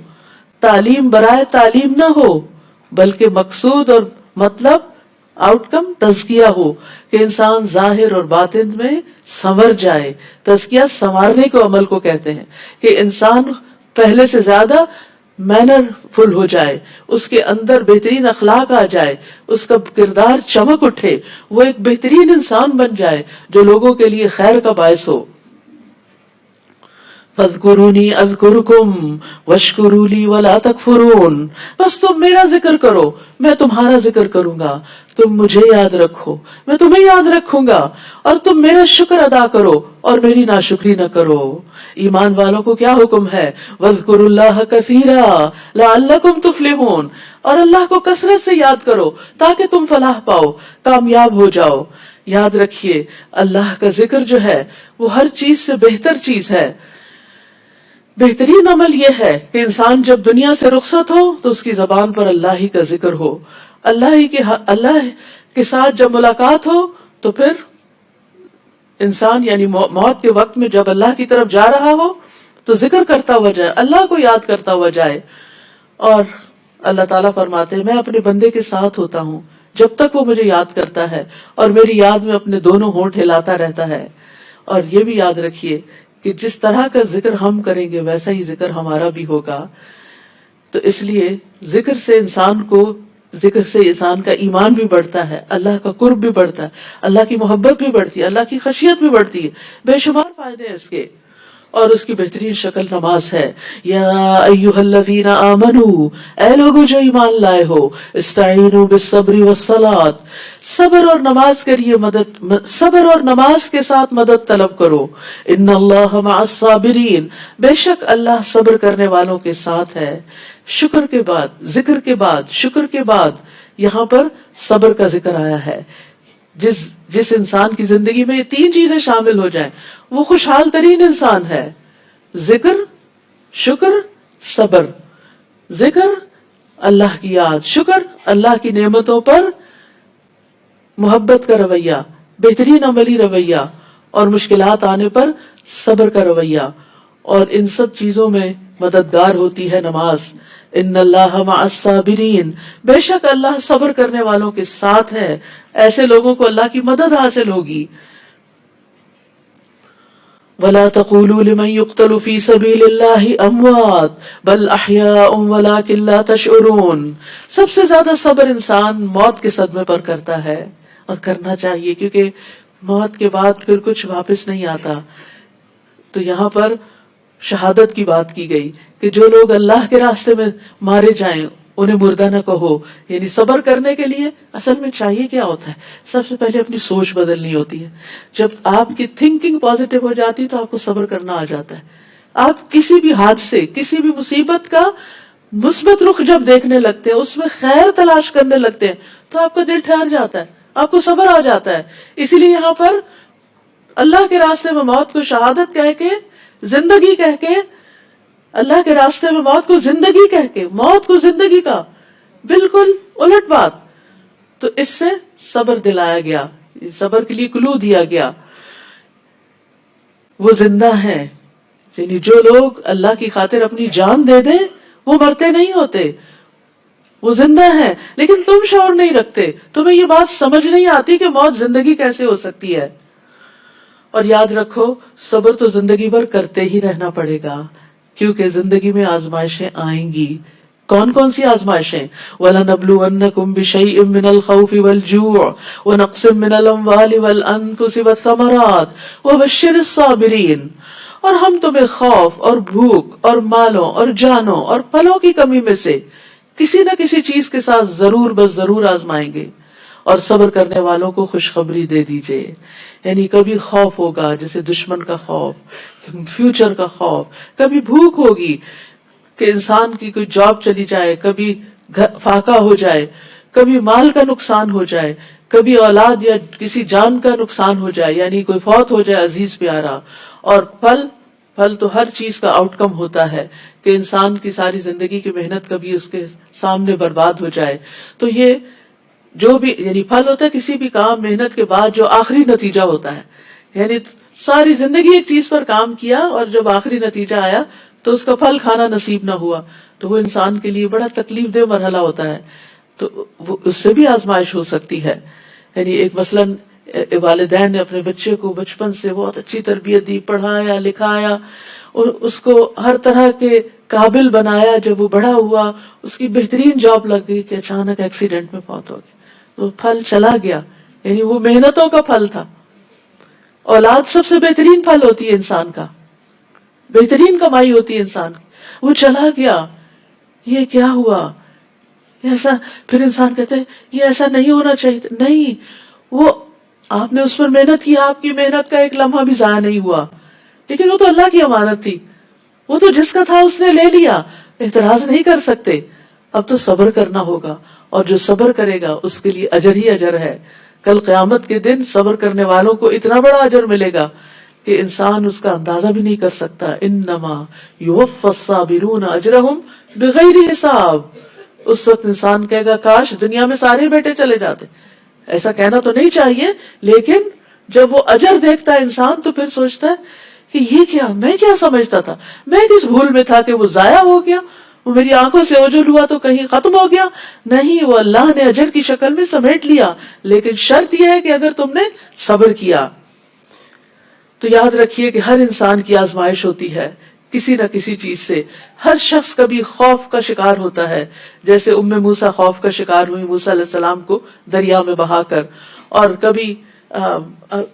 تعلیم برائے تعلیم نہ ہو، بلکہ مقصود اور مطلب آؤٹ کم تزکیہ ہو کہ انسان ظاہر اور باطن میں سنور جائے. تزکیہ سنوارنے کو عمل کو کہتے ہیں کہ انسان پہلے سے زیادہ مینر فل ہو جائے، اس کے اندر بہترین اخلاق آ جائے، اس کا کردار چمک اٹھے، وہ ایک بہترین انسان بن جائے جو لوگوں کے لیے خیر کا باعث ہو. فَاذْكُرُونِي أَذْكُرْكُمْ وَاشْكُرُوا لِي وَلَا تَكْفُرُونَ. بس تم میرا ذکر کرو، میں تمہارا ذکر کروں گا. تم مجھے یاد رکھو، میں تمہیں یاد رکھوں گا، اور تم میرا شکر ادا کرو اور میری ناشکری نہ کرو. ایمان والوں کو کیا حکم ہے؟ وَاذْكُرُوا اللَّهَ كَثِيرًا لَعَلَّكُمْ تُفْلِحُونَ. اور اللہ کو کثرت سے یاد کرو تاکہ تم فلاح پاؤ، کامیاب ہو جاؤ. یاد رکھیے اللہ کا ذکر جو ہے وہ ہر چیز سے بہتر چیز ہے. بہترین عمل یہ ہے کہ انسان جب دنیا سے رخصت ہو تو اس کی زبان پر اللہ ہی کا ذکر ہو. اللہ کے ساتھ جب ملاقات ہو تو پھر انسان یعنی موت کے وقت میں جب اللہ کی طرف جا رہا ہو تو ذکر کرتا ہوا جائے، اللہ کو یاد کرتا ہوا جائے. اور اللہ تعالیٰ فرماتے ہیں میں اپنے بندے کے ساتھ ہوتا ہوں جب تک وہ مجھے یاد کرتا ہے اور میری یاد میں اپنے دونوں ہونٹ ہلاتا رہتا ہے. اور یہ بھی یاد رکھیے کہ جس طرح کا ذکر ہم کریں گے ویسا ہی ذکر ہمارا بھی ہوگا. تو اس لیے ذکر سے انسان کا ایمان بھی بڑھتا ہے، اللہ کا قرب بھی بڑھتا ہے، اللہ کی محبت بھی بڑھتی ہے، اللہ کی خشیت بھی بڑھتی ہے. بے شمار فائدے ہیں اس کے. اور اس کی بہترین شکل نماز ہے. یا ایھا الذین آمنوا، اے لوگو جو ایمان لائے ہو، استعینوا بالصبر والصلاۃ، صبر اور نماز کے ساتھ مدد طلب کرو. ان اللہ مع الصابرین، بے شک اللہ صبر کرنے والوں کے ساتھ ہے. شکر کے بعد، ذکر کے بعد، شکر کے بعد یہاں پر صبر کا ذکر آیا ہے. جس انسان کی زندگی میں یہ 3 چیزیں شامل ہو جائیں وہ خوشحال ترین انسان ہے. ذکر، شکر، صبر. ذکر اللہ کی یاد، شکر اللہ کی نعمتوں پر محبت کا رویہ، بہترین عملی رویہ، اور مشکلات آنے پر صبر کا رویہ. اور ان سب چیزوں میں مددگار ہوتی ہے نماز. ان اللہ مع الصابرین، بے شک اللہ صبر کرنے والوں کے ساتھ ہے. ایسے لوگوں کو اللہ کی مدد حاصل ہوگی. وَلَا تَقُولُوا لِمَن يُقْتَلُ فِي سَبِيلِ اللَّهِ أَمْوَاتٌ بَلْ أَحْيَاءٌ وَلَٰكِن لَا تَشْعُرُونَ. سب سے زیادہ صبر انسان موت کے صدمے پر کرتا ہے، اور کرنا چاہیے، کیونکہ موت کے بعد پھر کچھ واپس نہیں آتا. تو یہاں پر شہادت کی بات کی گئی کہ جو لوگ اللہ کے راستے میں مارے جائیں انہیں مردہ نہ کہو. یعنی صبر کرنے کے لیے اصل میں چاہیے کیا ہوتا ہے؟ سب سے پہلے اپنی سوچ بدلنی ہوتی ہے. جب آپ کی تھنکنگ پازیٹو ہو جاتی تو آپ کو صبر کرنا آ جاتا ہے. آپ کسی بھی حادثے، کسی بھی مصیبت کا مثبت رخ جب دیکھنے لگتے ہیں، اس میں خیر تلاش کرنے لگتے ہیں، تو آپ کا دل ٹھہر جاتا ہے، آپ کو صبر آ جاتا ہے. اسی لیے یہاں پر اللہ کے راستے میں موت کو شہادت کہہ کے، زندگی کہہ کے، اللہ کے راستے میں موت کو زندگی کہہ کے، موت کو زندگی کا بالکل الٹ بات. تو اس سے صبر دلایا گیا، صبر کے لیے کلو دیا گیا. وہ زندہ ہیں، یعنی جو لوگ اللہ کی خاطر اپنی جان دے دیں وہ مرتے نہیں ہوتے، وہ زندہ ہیں. لیکن تم شعور نہیں رکھتے، تمہیں یہ بات سمجھ نہیں آتی کہ موت زندگی کیسے ہو سکتی ہے. اور یاد رکھو، صبر تو زندگی بھر کرتے ہی رہنا پڑے گا، کیونکہ زندگی میں آزمائشیں آئیں گی. کون کون سی آزمائشیں؟ وَلَنَبْلُوَنَّكُمْ بِشَيْءٍ مِّنَ الْخَوْفِ وَالْجُوعِ وَنَقْصٍ مِّنَ الْأَمْوَالِ وَالْأَنفُسِ وَالثَّمَرَاتِ وَبَشِّرِ الصَّابِرِينَ. اور ہم تمہیں خوف اور بھوک اور مالوں اور جانوں اور پھلوں کی کمی میں سے کسی نہ کسی چیز کے ساتھ ضرور بس ضرور آزمائیں گے، اور صبر کرنے والوں کو خوشخبری دے دیجئے. یعنی کبھی خوف ہوگا، جیسے دشمن کا خوف، فیوچر کا خوف، کبھی بھوک ہوگی کہ انسان کی کوئی جاب چلی جائے، کبھی فاقہ ہو جائے، کبھی مال کا نقصان ہو جائے، کبھی اولاد یا کسی جان کا نقصان ہو جائے، یعنی کوئی فوت ہو جائے عزیز پیارا. اور پھل تو ہر چیز کا آؤٹ کم ہوتا ہے کہ انسان کی ساری زندگی کی محنت کبھی اس کے سامنے برباد ہو جائے. تو یہ جو بھی یعنی پھل ہوتا ہے کسی بھی کام محنت کے بعد جو آخری نتیجہ ہوتا ہے. یعنی ساری زندگی ایک چیز پر کام کیا اور جب آخری نتیجہ آیا تو اس کا پھل کھانا نصیب نہ ہوا، تو وہ انسان کے لیے بڑا تکلیف دہ مرحلہ ہوتا ہے. تو اس سے بھی آزمائش ہو سکتی ہے. یعنی ایک مثلاً والدین نے اپنے بچے کو بچپن سے بہت اچھی تربیت دی، پڑھایا لکھایا، اور اس کو ہر طرح کے قابل بنایا. جب وہ بڑا ہوا، اس کی بہترین جاب لگ گئی کہ اچانک ایکسیڈنٹ میں فوت ہو گیا، تو پھل چلا گیا. یعنی وہ محنتوں کا پھل تھا. اولاد سب سے بہترین پھل ہوتی ہے انسان کا، بہترین کمائی ہوتی ہے انسان کی. وہ چلا گیا، یہ کیا ہوا؟ ایسا پھر انسان کہتے ہیں یہ ایسا نہیں ہونا چاہیے. نہیں، وہ آپ نے اس پر محنت کی، آپ کی محنت کا ایک لمحہ بھی ضائع نہیں ہوا. لیکن وہ تو اللہ کی امانت تھی، وہ تو جس کا تھا اس نے لے لیا، اعتراض نہیں کر سکتے. اب تو صبر کرنا ہوگا، اور جو صبر کرے گا اس کے لیے اجر ہی اجر ہے. کل قیامت کے دن صبر کرنے والوں کو اتنا بڑا اجر ملے گا کہ انسان اس کا اندازہ بھی نہیں کر سکتا. انما یوفی الصابرون اجرہم بغیر حساب. اس وقت انسان کہے گا کاش دنیا میں سارے بیٹے چلے جاتے. ایسا کہنا تو نہیں چاہیے، لیکن جب وہ اجر دیکھتا ہے انسان تو پھر سوچتا ہے کہ یہ کیا، میں کیا سمجھتا تھا، میں کس بھول میں تھا کہ وہ ضائع ہو گیا، وہ میری آنکھوں سے اوجھل ہوا تو کہیں ختم ہو گیا. نہیں، وہ اللہ نے اجر کی شکل میں سمیٹ لیا. لیکن شرط یہ ہے کہ اگر تم نے صبر کیا. تو یاد رکھیے کہ ہر انسان کی آزمائش ہوتی ہے کسی نہ کسی چیز سے. ہر شخص کبھی خوف کا شکار ہوتا ہے، جیسے موسیٰ خوف کا شکار ہوئی موسیٰ علیہ السلام کو دریا میں بہا کر. اور کبھی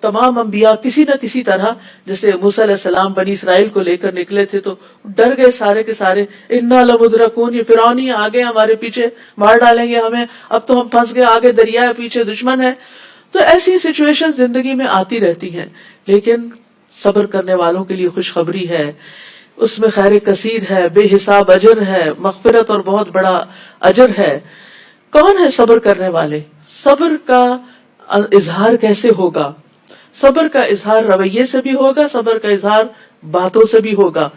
تمام انبیاء کسی نہ کسی طرح، جیسے موسیٰ علیہ السلام بنی اسرائیل کو لے کر نکلے تھے تو ڈر گئے سارے کے سارے. انا لمدرکون، یہ فرعونی آگے ہمارے پیچھے مار ڈالیں گے ہمیں، اب تو ہم پھنس گئے، آگے دریا ہے پیچھے دشمن ہے. تو ایسی سچویشن زندگی میں آتی رہتی ہیں، لیکن صبر کرنے والوں کے لیے خوشخبری ہے، اس میں خیر کثیر ہے، بے حساب اجر ہے، مغفرت اور بہت بڑا اجر ہے. کون ہے صبر کرنے والے؟ صبر کا اظہار کیسے ہوگا؟ صبر کا اظہار رویے سے بھی ہوگا، صبر کا اظہار باتوں سے بھی ہوگا.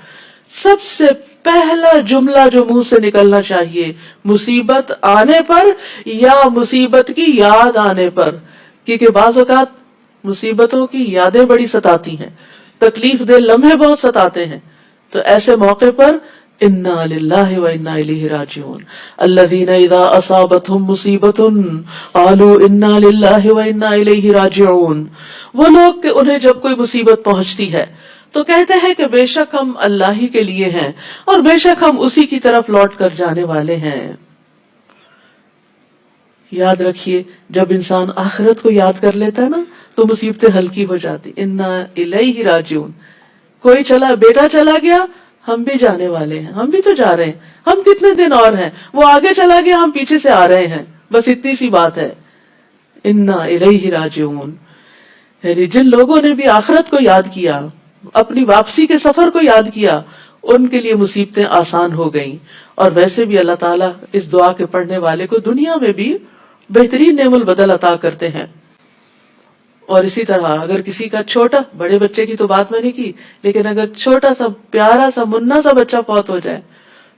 سب سے پہلا جملہ جو منہ سے نکلنا چاہیے، مصیبت آنے پر یا مصیبت کی یاد آنے پر، کیونکہ بعض اوقات مصیبتوں کی یادیں بڑی ستاتی ہیں، تکلیف دہ لمحے بہت ستاتے ہیں. تو ایسے موقع پر انا للہ و انا الیہ راجعون. الذین اذا اصابتهم مصیبۃ قالوا انا للہ و انا الیہ راجعون. وہ لوگ کہ انہیں جب کوئی مصیبت پہنچتی ہے تو کہتے ہیں کہ بے شک ہم اللہ ہی کے لیے ہیں اور بے شک ہم اسی کی طرف لوٹ کر جانے والے ہیں۔ یاد رکھیے جب انسان آخرت کو یاد کر لیتا ہے نا تو مصیبتیں ہلکی ہو جاتی۔ انا الیہ راجعون، کوئی بیٹا چلا گیا، ہم بھی جانے والے ہیں، ہم بھی تو جا رہے ہیں، ہم کتنے دن اور ہیں، وہ آگے چلا گیا، ہم پیچھے سے آ رہے ہیں، بس اتنی سی بات ہے۔ انا الیہ راجعون، یعنی جن لوگوں نے بھی آخرت کو یاد کیا، اپنی واپسی کے سفر کو یاد کیا، ان کے لیے مصیبتیں آسان ہو گئیں۔ اور ویسے بھی اللہ تعالیٰ اس دعا کے پڑھنے والے کو دنیا میں بھی بہترین نعم البدل عطا کرتے ہیں۔ اور اسی طرح اگر کسی کا چھوٹا، بڑے بچے کی تو بات میں نہیں کی، لیکن اگر چھوٹا سا پیارا سا منا سا بچہ فوت ہو جائے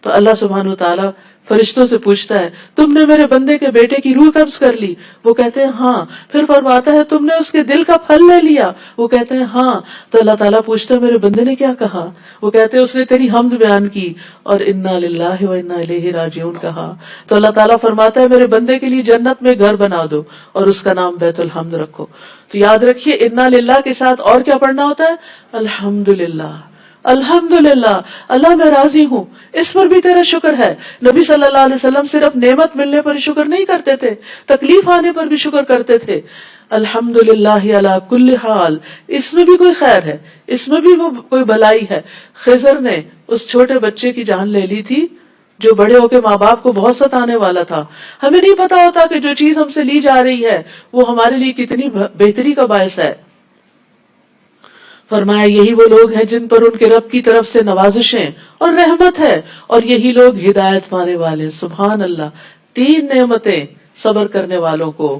تو اللہ سبحانہ وتعالی فرشتوں سے پوچھتا ہے تم نے میرے بندے کے بیٹے کی روح قبض کر لی؟ وہ کہتے ہیں ہاں۔ پھر فرماتا ہے تم نے اس کے دل کا پھل لے لیا؟ وہ کہتے ہیں ہاں۔ تو اللہ تعالیٰ پوچھتا ہے میرے بندے نے کیا کہا؟ وہ کہتے ہیں اس نے تیری حمد بیان کی اور انا للہ و انا الیہ راجعون کہا۔ تو اللہ تعالیٰ فرماتا ہے میرے بندے کے لیے جنت میں گھر بنا دو اور اس کا نام بیت الحمد رکھو۔ تو یاد رکھیے انا للہ کے ساتھ اور کیا پڑھنا ہوتا ہے؟ الحمدللہ، الحمدللہ، اللہ میں راضی ہوں، اس پر بھی تیرا شکر ہے۔ نبی صلی اللہ علیہ وسلم صرف نعمت ملنے پر شکر نہیں کرتے تھے، تکلیف آنے پر بھی شکر کرتے تھے۔ الحمدللہ علی کل حال، اس میں بھی کوئی خیر ہے، اس میں بھی وہ کوئی بھلائی ہے۔ خضر نے اس چھوٹے بچے کی جان لے لی تھی جو بڑے ہو کے ماں باپ کو بہت ستانے والا تھا۔ ہمیں نہیں پتا ہوتا کہ جو چیز ہم سے لی جا رہی ہے وہ ہمارے لیے کتنی بہتری کا باعث ہے۔ فرمایا یہی وہ لوگ ہیں جن پر ان کے رب کی طرف سے نوازشیں اور رحمت ہے، اور یہی لوگ ہدایت پانے والے۔ سبحان اللہ، تین نعمتیں صبر کرنے والوں کو،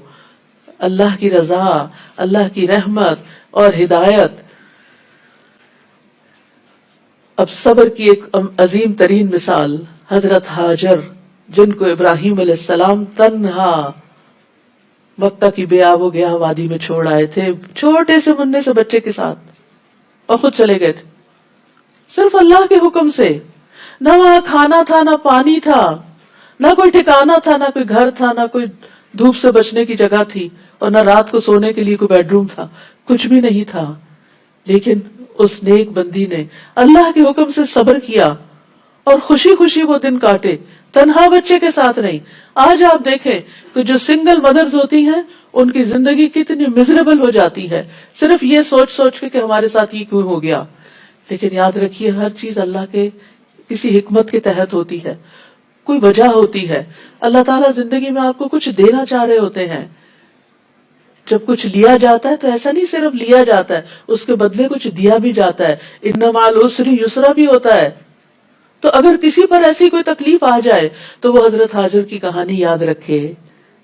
اللہ کی رضا، اللہ کی رحمت اور ہدایت۔ اب صبر کی ایک عظیم ترین مثال حضرت ہاجر، جن کو ابراہیم علیہ السلام تنہا مکہ کی بے آب و گیا وادی میں چھوڑ آئے تھے، چھوٹے سے مننے سے بچے کے ساتھ، اور خود چلے گئے تھے صرف اللہ کے حکم سے۔ نہ وہاں کھانا تھا، نہ پانی تھا، نہ کوئی ٹھکانا تھا، نہ کوئی گھر تھا، نہ کوئی دھوپ سے بچنے کی جگہ تھی، اور نہ رات کو سونے کے لیے کوئی بیڈ روم تھا، کچھ بھی نہیں تھا۔ لیکن اس نیک بندی نے اللہ کے حکم سے صبر کیا اور خوشی خوشی وہ دن کاٹے، تنہا بچے کے ساتھ نہیں۔ آج آپ دیکھیں کہ جو سنگل مدرز ہوتی ہیں ان کی زندگی کتنی مزریبل ہو جاتی ہے، صرف یہ سوچ سوچ کے کہ ہمارے ساتھ یہ کیوں ہو گیا۔ لیکن یاد رکھیے ہر چیز اللہ کے کسی حکمت کے تحت ہوتی ہے، کوئی وجہ ہوتی ہے۔ اللہ تعالیٰ زندگی میں آپ کو کچھ دینا چاہ رہے ہوتے ہیں۔ جب کچھ لیا جاتا ہے تو ایسا نہیں صرف لیا جاتا ہے، اس کے بدلے کچھ دیا بھی جاتا ہے۔ ان مع العسر یسرا بھی ہوتا ہے۔ تو اگر کسی پر ایسی کوئی تکلیف آ جائے تو وہ حضرت ہاجر کی کہانی یاد رکھے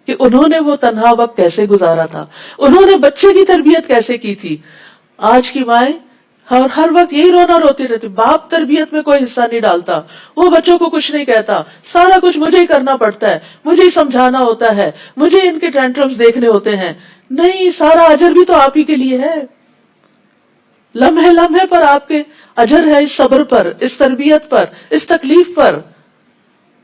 کہ انہوں نے وہ تنہا وقت کیسے گزارا تھا، انہوں نے بچے کی تربیت کیسے کی تھی۔ آج کی مائیں ہر وقت یہی رونا روتی رہتی، باپ تربیت میں کوئی حصہ نہیں ڈالتا، وہ بچوں کو کچھ نہیں کہتا، سارا کچھ مجھے ہی کرنا پڑتا ہے، مجھے ہی سمجھانا ہوتا ہے، مجھے ان کے ٹینٹرمز دیکھنے ہوتے ہیں۔ نہیں، سارا اجر بھی تو آپ ہی کے لیے ہے، لمحے لمحے پر آپ کے اجر ہے، اس صبر پر، اس تربیت پر، اس تکلیف پر۔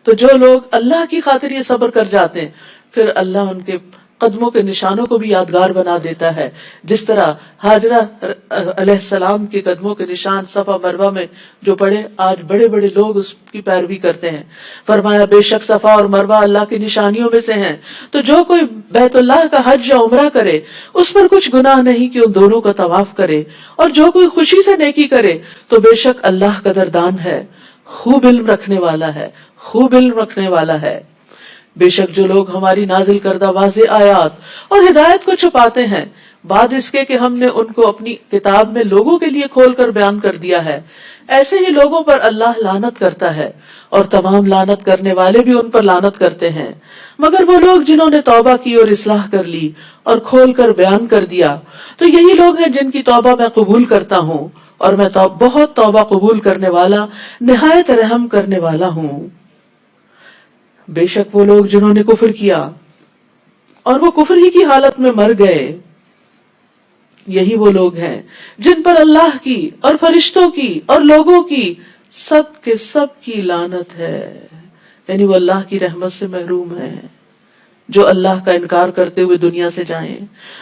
تو جو لوگ اللہ کی خاطر یہ صبر کر جاتے ہیں پھر اللہ ان کے قدموں کے نشانوں کو بھی یادگار بنا دیتا ہے، جس طرح ہاجرہ علیہ السلام کے قدموں کے نشان صفا مروہ میں جو پڑے، آج بڑے بڑے لوگ اس کی پیروی کرتے ہیں۔ فرمایا بے شک صفا اور مروہ اللہ کی نشانیوں میں سے ہیں، تو جو کوئی بیت اللہ کا حج یا عمرہ کرے اس پر کچھ گناہ نہیں کہ ان دونوں کا طواف کرے، اور جو کوئی خوشی سے نیکی کرے تو بے شک اللہ قدردان ہے، خوب علم رکھنے والا ہے، خوب علم رکھنے والا ہے۔ بے شک جو لوگ ہماری نازل کردہ واضح آیات اور ہدایت کو چھپاتے ہیں بعد اس کے کہ ہم نے ان کو اپنی کتاب میں لوگوں کے لیے کھول کر بیان کر دیا ہے، ایسے ہی لوگوں پر اللہ لعنت کرتا ہے، اور تمام لعنت کرنے والے بھی ان پر لعنت کرتے ہیں، مگر وہ لوگ جنہوں نے توبہ کی اور اصلاح کر لی اور کھول کر بیان کر دیا، تو یہی لوگ ہیں جن کی توبہ میں قبول کرتا ہوں، اور میں بہت توبہ قبول کرنے والا، نہایت رحم کرنے والا ہوں۔ بے شک وہ لوگ جنہوں نے کفر کیا اور وہ کفر ہی کی حالت میں مر گئے، یہی وہ لوگ ہیں جن پر اللہ کی اور فرشتوں کی اور لوگوں کی سب کے سب کی لعنت ہے، یعنی وہ اللہ کی رحمت سے محروم ہیں۔ جو اللہ کا انکار کرتے ہوئے دنیا سے جائیں،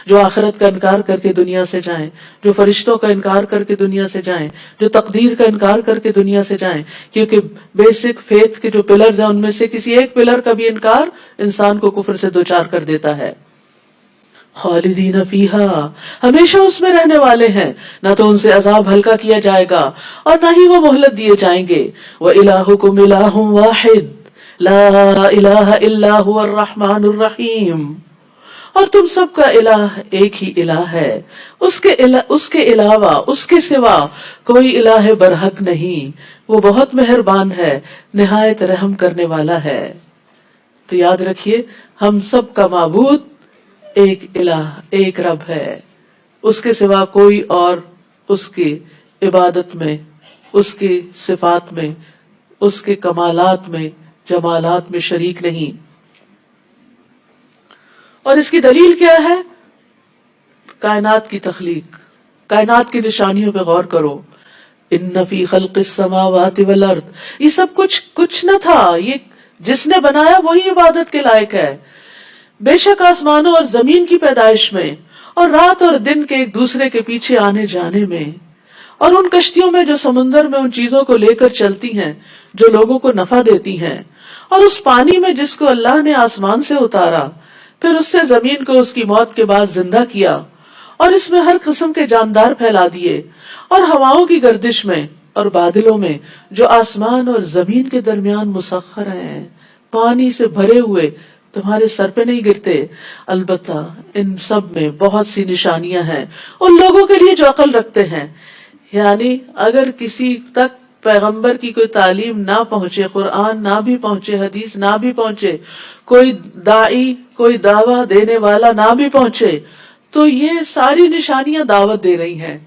جو آخرت کا انکار کر کے دنیا سے جائیں، جو فرشتوں کا انکار کر کے دنیا سے جائیں، جو تقدیر کا انکار کر کے دنیا سے جائیں، کیونکہ بیسک فیتھ کے جو پلرز ہیں ان میں سے کسی ایک پلر کا بھی انکار انسان کو کفر سے دوچار کر دیتا ہے۔ خالدین فیہا، ہمیشہ اس میں رہنے والے ہیں، نہ تو ان سے عذاب ہلکا کیا جائے گا اور نہ ہی وہ مہلت دیے جائیں گے۔ وَإِلَٰهُكُمْ إِلَٰهٌ وَاحِدٌ لا الہ الا هو الرحمن الرحیم، اور تم سب کا الہ ایک ہی الہ ہے، اس کے علاوہ، اس کے سوا کوئی الہ برحق نہیں، وہ بہت مہربان ہے، نہایت رحم کرنے والا ہے۔ تو یاد رکھیے ہم سب کا معبود ایک الہ، ایک رب ہے، اس کے سوا کوئی اور اس کی عبادت میں، اس کی صفات میں، اس کے کمالات میں، جمالات میں شریک نہیں۔ اور اس کی دلیل کیا ہے؟ کائنات کی تخلیق، کائنات کی نشانیوں پہ غور کرو۔ ان فی خلق السماوات والارض، یہ سب کچھ نہ تھا، یہ جس نے بنایا وہی عبادت کے لائق ہے۔ بے شک آسمانوں اور زمین کی پیدائش میں، اور رات اور دن کے ایک دوسرے کے پیچھے آنے جانے میں، اور ان کشتیوں میں جو سمندر میں ان چیزوں کو لے کر چلتی ہیں جو لوگوں کو نفع دیتی ہیں، اور اس پانی میں جس کو اللہ نے آسمان سے اتارا، پھر اس سے زمین کو اس کی موت کے بعد زندہ کیا، اور اس میں ہر قسم کے جاندار پھیلا دیے، اور ہواؤں کی گردش میں اور بادلوں میں جو آسمان اور زمین کے درمیان مسخر ہیں، پانی سے بھرے ہوئے، تمہارے سر پہ نہیں گرتے۔ البتہ ان سب میں بہت سی نشانیاں ہیں ان لوگوں کے لیے جو عقل رکھتے ہیں۔ یعنی اگر کسی تک پیغمبر کی کوئی تعلیم نہ پہنچے، قرآن نہ بھی پہنچے، حدیث نہ بھی پہنچے، کوئی داعی، کوئی دعویٰ دینے والا نہ بھی پہنچے، تو یہ ساری نشانیاں دعوت دے رہی ہیں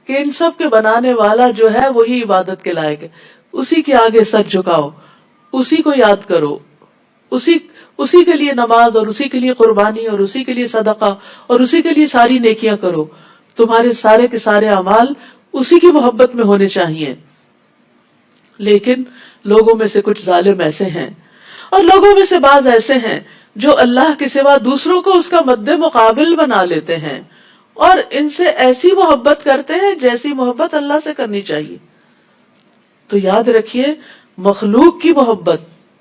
کہ ان سب کے بنانے والا جو ہے وہی عبادت کے لائق ہے، اسی کے آگے سر جھکاؤ، اسی کو یاد کرو، اسی کے لیے نماز اور اسی کے لیے قربانی اور اسی کے لیے صدقہ اور اسی کے لیے ساری نیکیاں کرو۔ تمہارے سارے کے سارے اعمال اسی کی محبت میں ہونے چاہیے۔ لیکن لوگوں میں سے کچھ ظالم ایسے ہیں، اور لوگوں میں سے بعض ایسے ہیں جو اللہ کے سوا دوسروں کو اس کا مد مقابل بنا لیتے ہیں، اور ان سے ایسی محبت کرتے ہیں جیسی محبت اللہ سے کرنی چاہیے۔ تو یاد رکھیے مخلوق کی محبت،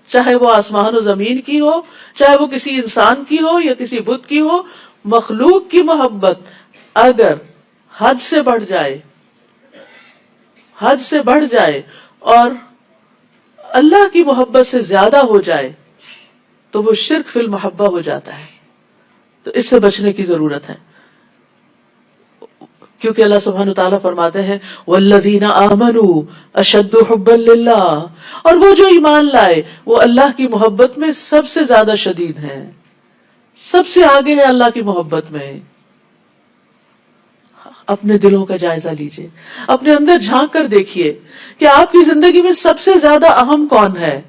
چاہے وہ آسمان و زمین کی ہو، چاہے وہ کسی انسان کی ہو یا کسی بت کی ہو، مخلوق کی محبت اگر حد سے بڑھ جائے اور اللہ کی محبت سے زیادہ ہو جائے تو وہ شرک فی المحبہ ہو جاتا ہے۔ تو اس سے بچنے کی ضرورت ہے، کیونکہ اللہ سبحانہ وتعالیٰ فرماتے ہیں والذین آمنوا اشد حبا للہ، اور وہ جو ایمان لائے وہ اللہ کی محبت میں سب سے زیادہ شدید ہیں، سب سے آگے ہے اللہ کی محبت میں۔ اپنے دلوں کا جائزہ لیجئے، اپنے اندر جھانک کر دیکھیے کہ آپ کی زندگی میں سب سے زیادہ اہم کون ہے،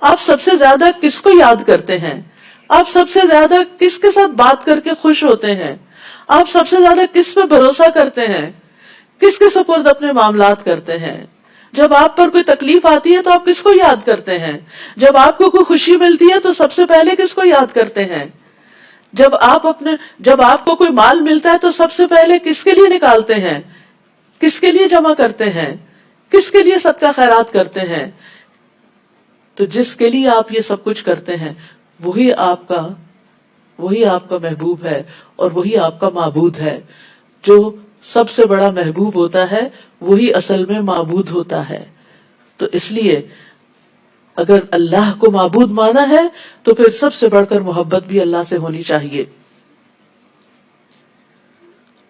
آپ سب سے زیادہ کس کو یاد کرتے ہیں، آپ سب سے زیادہ کس کے ساتھ بات کر کے خوش ہوتے ہیں، آپ سب سے زیادہ کس پہ بھروسہ کرتے ہیں، کس کے سپرد اپنے معاملات کرتے ہیں۔ جب آپ پر کوئی تکلیف آتی ہے تو آپ کس کو یاد کرتے ہیں، جب آپ کو کوئی خوشی ملتی ہے تو سب سے پہلے کس کو یاد کرتے ہیں، جب آپ کو کوئی مال ملتا ہے تو سب سے پہلے کس کے لیے نکالتے ہیں، کس کے لیے جمع کرتے ہیں، کس کے لیے صدقہ خیرات کرتے ہیں۔ تو جس کے لیے آپ یہ سب کچھ کرتے ہیں وہی آپ کا محبوب ہے اور وہی آپ کا معبود ہے۔ جو سب سے بڑا محبوب ہوتا ہے وہی اصل میں معبود ہوتا ہے۔ تو اس لیے اگر اللہ کو معبود مانا ہے تو پھر سب سے بڑھ کر محبت بھی اللہ سے ہونی چاہیے،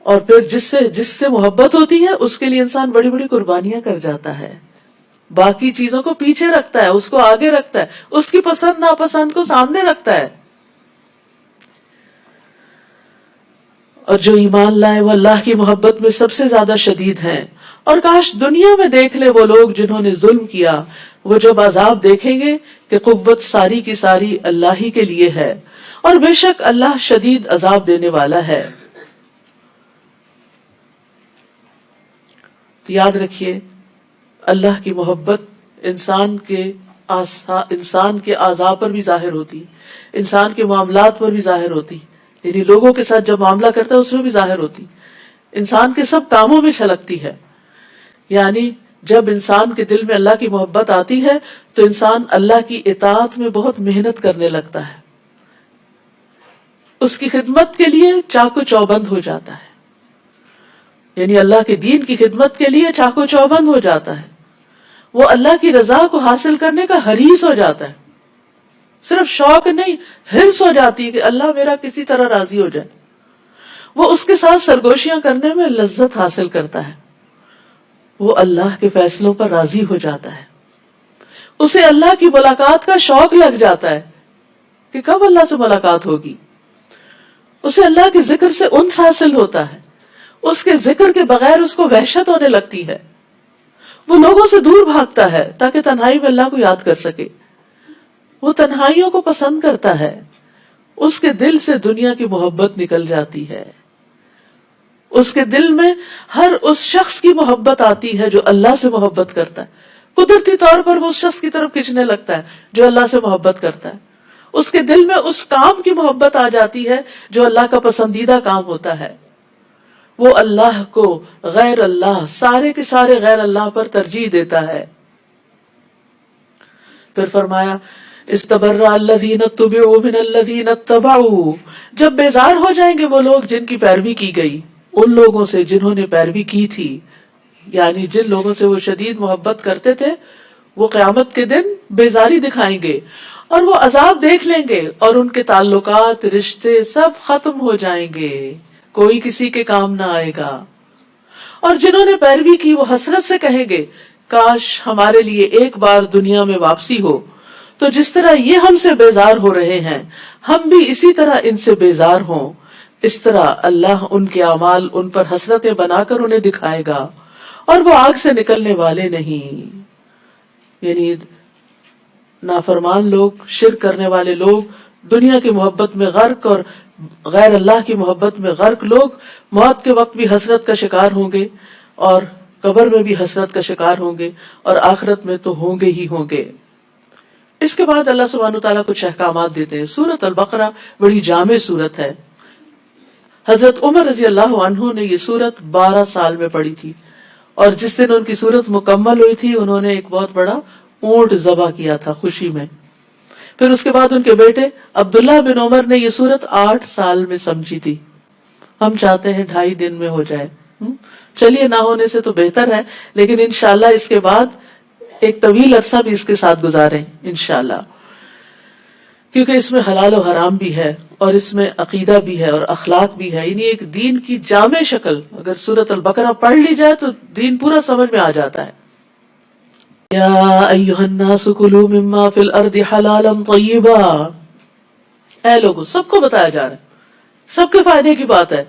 اور پھر جس سے محبت ہوتی ہے اس کے لیے انسان بڑی بڑی قربانیاں کر جاتا ہے، باقی چیزوں کو پیچھے رکھتا ہے، اس کو آگے رکھتا ہے، اس کی پسند ناپسند کو سامنے رکھتا ہے۔ اور جو ایمان لائے وہ اللہ کی محبت میں سب سے زیادہ شدید ہیں۔ اور کاش دنیا میں دیکھ لے وہ لوگ جنہوں نے ظلم کیا، وہ جب عذاب دیکھیں گے کہ قوت ساری کی ساری اللہ ہی کے لیے ہے، اور بے شک اللہ شدید عذاب دینے والا ہے۔ یاد رکھیے اللہ کی محبت انسان کے انسان کے اعضاء پر بھی ظاہر ہوتی، انسان کے معاملات پر بھی ظاہر ہوتی، یعنی لوگوں کے ساتھ جب معاملہ کرتا ہے اس میں بھی ظاہر ہوتی، انسان کے سب کاموں میں چھلکتی ہے. یعنی جب انسان کے دل میں اللہ کی محبت آتی ہے تو انسان اللہ کی اطاعت میں بہت محنت کرنے لگتا ہے، اس کی خدمت کے لیے چاقو چوبند ہو جاتا ہے، یعنی اللہ کے دین کی خدمت کے لیے چاقو چوبند ہو جاتا ہے. وہ اللہ کی رضا کو حاصل کرنے کا حریص ہو جاتا ہے، صرف شوق نہیں، حرص ہو جاتی ہے کہ اللہ میرا کسی طرح راضی ہو جائے. وہ اس کے ساتھ سرگوشیاں کرنے میں لذت حاصل کرتا ہے، وہ اللہ کے فیصلوں پر راضی ہو جاتا ہے، اسے اللہ کی ملاقات کا شوق لگ جاتا ہے کہ کب اللہ سے ملاقات ہوگی. اسے اللہ کے ذکر سے انس حاصل ہوتا ہے، اس کے ذکر کے بغیر اس کو وحشت ہونے لگتی ہے. وہ لوگوں سے دور بھاگتا ہے تاکہ تنہائی میں اللہ کو یاد کر سکے. وہ تنہائیوں کو پسند کرتا ہے، اس کے دل سے دنیا کی محبت نکل جاتی ہے. اس کے دل میں ہر اس شخص کی محبت آتی ہے جو اللہ سے محبت کرتا ہے. قدرتی طور پر وہ اس شخص کی طرف کھینچنے لگتا ہے جو اللہ سے محبت کرتا ہے. اس کے دل میں اس کام کی محبت آ جاتی ہے جو اللہ کا پسندیدہ کام ہوتا ہے. وہ اللہ کو غیر اللہ، سارے کے سارے غیر اللہ پر ترجیح دیتا ہے. پھر فرمایا استبرأ الذین اتبعوا من الذین اتبعوا، جب بیزار ہو جائیں گے وہ لوگ جن کی پیروی کی گئی ان لوگوں سے جنہوں نے پیروی کی تھی. یعنی جن لوگوں سے وہ شدید محبت کرتے تھے وہ قیامت کے دن بیزاری دکھائیں گے اور وہ عذاب دیکھ لیں گے اور ان کے تعلقات، رشتے سب ختم ہو جائیں گے، کوئی کسی کے کام نہ آئے گا. اور جنہوں نے پیروی کی وہ حسرت سے کہیں گے کاش ہمارے لیے ایک بار دنیا میں واپسی ہو، تو جس طرح یہ ہم سے بیزار ہو رہے ہیں ہم بھی اسی طرح ان سے بیزار ہوں. اس طرح اللہ ان کے اعمال ان پر حسرتیں بنا کر انہیں دکھائے گا اور وہ آگ سے نکلنے والے نہیں. یعنی نافرمان لوگ، شرک کرنے والے لوگ، دنیا کی محبت میں غرق اور غیر اللہ کی محبت میں غرق لوگ موت کے وقت بھی حسرت کا شکار ہوں گے اور قبر میں بھی حسرت کا شکار ہوں گے اور آخرت میں تو ہوں گے ہی ہوں گے. اس کے بعد اللہ سبحانہ وتعالیٰ کچھ احکامات دیتے ہیں. سورۃ البقرہ بڑی جامع سورت ہے. حضرت عمر رضی اللہ عنہ نے یہ سورت 12 سال میں پڑھی تھی اور جس دن ان کی سورت مکمل ہوئی تھی انہوں نے ایک بہت بڑا اونٹ ذبح کیا تھا خوشی میں. پھر اس کے بعد ان کے بیٹے عبداللہ بن عمر نے یہ سورت 8 سال میں سمجھی تھی. ہم چاہتے ہیں 2.5 دن میں ہو جائے. چلیے نہ ہونے سے تو بہتر ہے، لیکن انشاءاللہ اس کے بعد ایک طویل عرصہ بھی اس کے ساتھ گزاریں انشاءاللہ، کیونکہ اس میں حلال و حرام بھی ہے اور اس میں عقیدہ بھی ہے اور اخلاق بھی ہے. یعنی ایک دین کی جامع شکل اگر سورۃ البقرہ پڑھ لی جائے تو دین پورا سمجھ میں آ جاتا ہے. یا ایھا الناس کلوا مما فی الارض حلالا طیبا، اے لوگوں سب کو بتایا جا رہا ہے، سب کے فائدے کی بات ہے.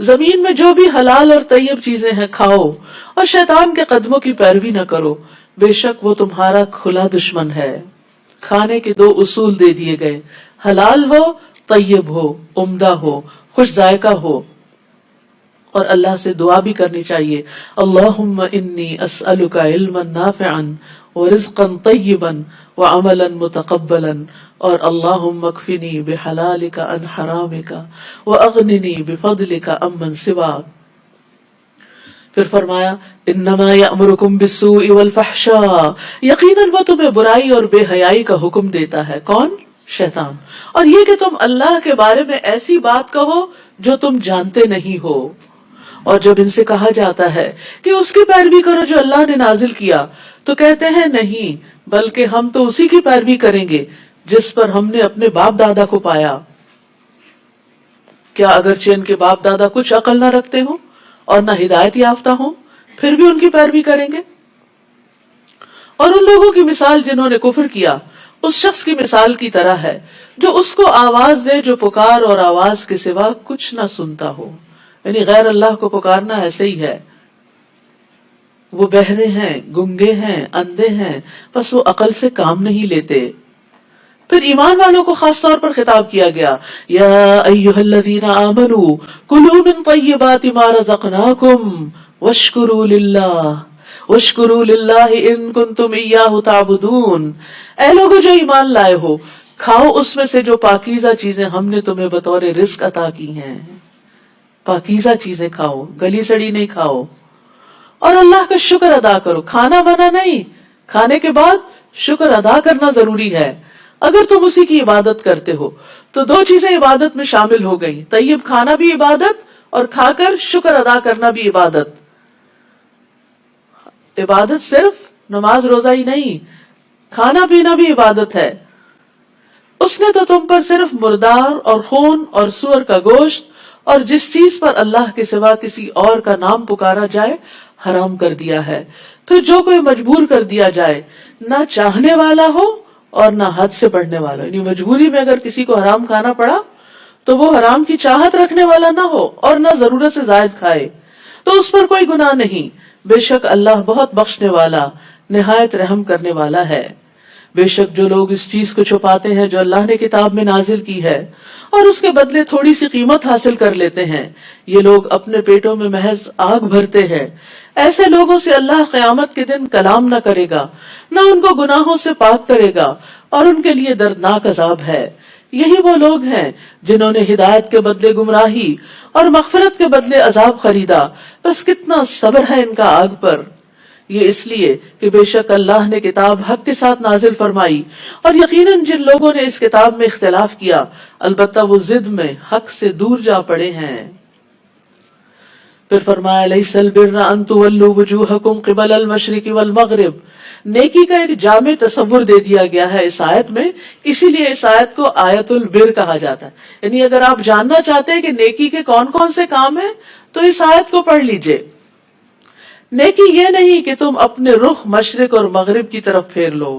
زمین میں جو بھی حلال اور طیب چیزیں ہیں کھاؤ اور شیطان کے قدموں کی پیروی نہ کرو، بے شک وہ تمہارا کھلا دشمن ہے. کھانے کے 2 اصول دے دیے گئے، حلال ہو، طیب ہو، عمدہ ہو، خوش ذائقہ ہو. اور اللہ سے دعا بھی کرنی چاہیے، اللہم انی اسألک علما نافعا ورزقا طیبا وعملا متقبلا، اور اللہم اکفنی بحلالک عن حرامک واغننی بفضلک عمن سواک. پھر فرمایا انما یأمرکم بالسوء والفحشاء، یقیناً وہ تمہیں برائی اور بے حیائی کا حکم دیتا ہے. کون؟ شیطان. اور یہ کہ تم اللہ کے بارے میں ایسی بات کہو جو تم جانتے نہیں ہو. اور جب ان سے کہا جاتا ہے کہ اس کی پیروی کرو جو اللہ نے نازل کیا تو کہتے ہیں نہیں، بلکہ ہم تو اسی کی پیروی کریں گے جس پر ہم نے اپنے باپ دادا کو پایا. کیا اگرچہ ان کے باپ دادا کچھ عقل نہ رکھتے ہوں اور نہ ہدایت یافتہ ہوں پھر بھی ان کی پیروی کریں گے؟ اور ان لوگوں کی مثال جنہوں نے کفر کیا اس شخص کی مثال کی طرح ہے جو اس کو آواز دے جو پکار اور آواز کے سوا کچھ نہ سنتا ہو. یعنی غیر اللہ کو پکارنا ایسے ہی ہے. وہ بہرے ہیں، گنگے ہیں، اندھے ہیں، بس وہ عقل سے کام نہیں لیتے. پھر ایمان والوں کو خاص طور پر خطاب کیا گیا، یا ایھا الذین آمنوا کلوا من طیبات ما رزقناکم واشکروا للہ وَاشْكُرُوا لِلَّهِ إِن كُنتُمْ إِيَّاهُ تَعْبُدُونَ، اے لوگو جو ایمان لائے ہو، کھاؤ اس میں سے جو پاکیزہ چیزیں ہم نے تمہیں بطور رزق عطا کی ہیں، پاکیزہ چیزیں کھاؤ، گلی سڑی نہیں کھاؤ، اور اللہ کا شکر ادا کرو۔ کھانا بنا نہیں، کھانے کے بعد شکر ادا کرنا ضروری ہے۔ اگر تم اسی کی عبادت کرتے ہو تو دو چیزیں عبادت میں شامل ہو گئی، طیب کھانا بھی عبادت اور کھا کر شکر ادا کرنا بھی عبادت۔ عبادت صرف نماز روزہ ہی نہیں، کھانا پینا بھی عبادت ہے۔ اس نے تو تم پر صرف مردار اور خون اور سور کا گوشت اور جس چیز پر اللہ کے سوا کسی اور کا نام پکارا جائے حرام کر دیا ہے۔ پھر جو کوئی مجبور کر دیا جائے، نہ چاہنے والا ہو اور نہ حد سے بڑھنے والا، یعنی مجبوری میں اگر کسی کو حرام کھانا پڑا تو وہ حرام کی چاہت رکھنے والا نہ ہو اور نہ ضرورت سے زائد کھائے، تو اس پر کوئی گناہ نہیں۔ بے شک اللہ بہت بخشنے والا، نہایت رحم کرنے والا ہے۔ بے شک جو لوگ اس چیز کو چھپاتے ہیں جو اللہ نے کتاب میں نازل کی ہے اور اس کے بدلے تھوڑی سی قیمت حاصل کر لیتے ہیں، یہ لوگ اپنے پیٹوں میں محض آگ بھرتے ہیں۔ ایسے لوگوں سے اللہ قیامت کے دن کلام نہ کرے گا، نہ ان کو گناہوں سے پاک کرے گا، اور ان کے لیے دردناک عذاب ہے۔ یہی وہ لوگ ہیں جنہوں نے ہدایت کے بدلے گمراہی اور مغفرت کے بدلے عذاب خریدا، بس کتنا صبر ہے ان کا آگ پر۔ یہ اس لیے کہ بے شک اللہ نے کتاب حق کے ساتھ نازل فرمائی، اور یقیناً جن لوگوں نے اس کتاب میں اختلاف کیا البتہ وہ ضد میں حق سے دور جا پڑے ہیں۔ پھر فرمایا لیس البر ان تولوا وجوہکم قبل المشرق والمغرب، نیکی کا ایک جامع تصور دے دیا گیا ہے اس آیت میں، اسی لیے اس آیت کو آیت البر کہا جاتا ہے۔ یعنی اگر آپ جاننا چاہتے ہیں کہ نیکی کے کون کون سے کام ہیں تو اس آیت کو پڑھ لیجئے۔ نیکی یہ نہیں کہ تم اپنے رخ مشرق اور مغرب کی طرف پھیر لو،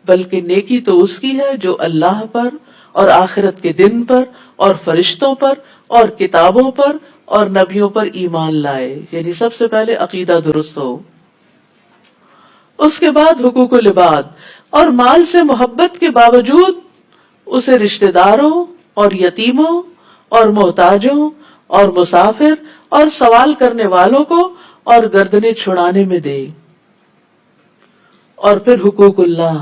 بلکہ نیکی تو اس کی ہے جو اللہ پر اور آخرت کے دن پر اور فرشتوں پر اور کتابوں پر اور نبیوں پر ایمان لائے، یعنی سب سے پہلے عقیدہ درست ہو، اس کے بعد حقوق العباد، اور مال سے محبت کے باوجود اسے رشتہ داروں اور یتیموں اور محتاجوں اور مسافر اور سوال کرنے والوں کو اور گردنیں چھڑانے میں دے۔ اور پھر حقوق اللہ،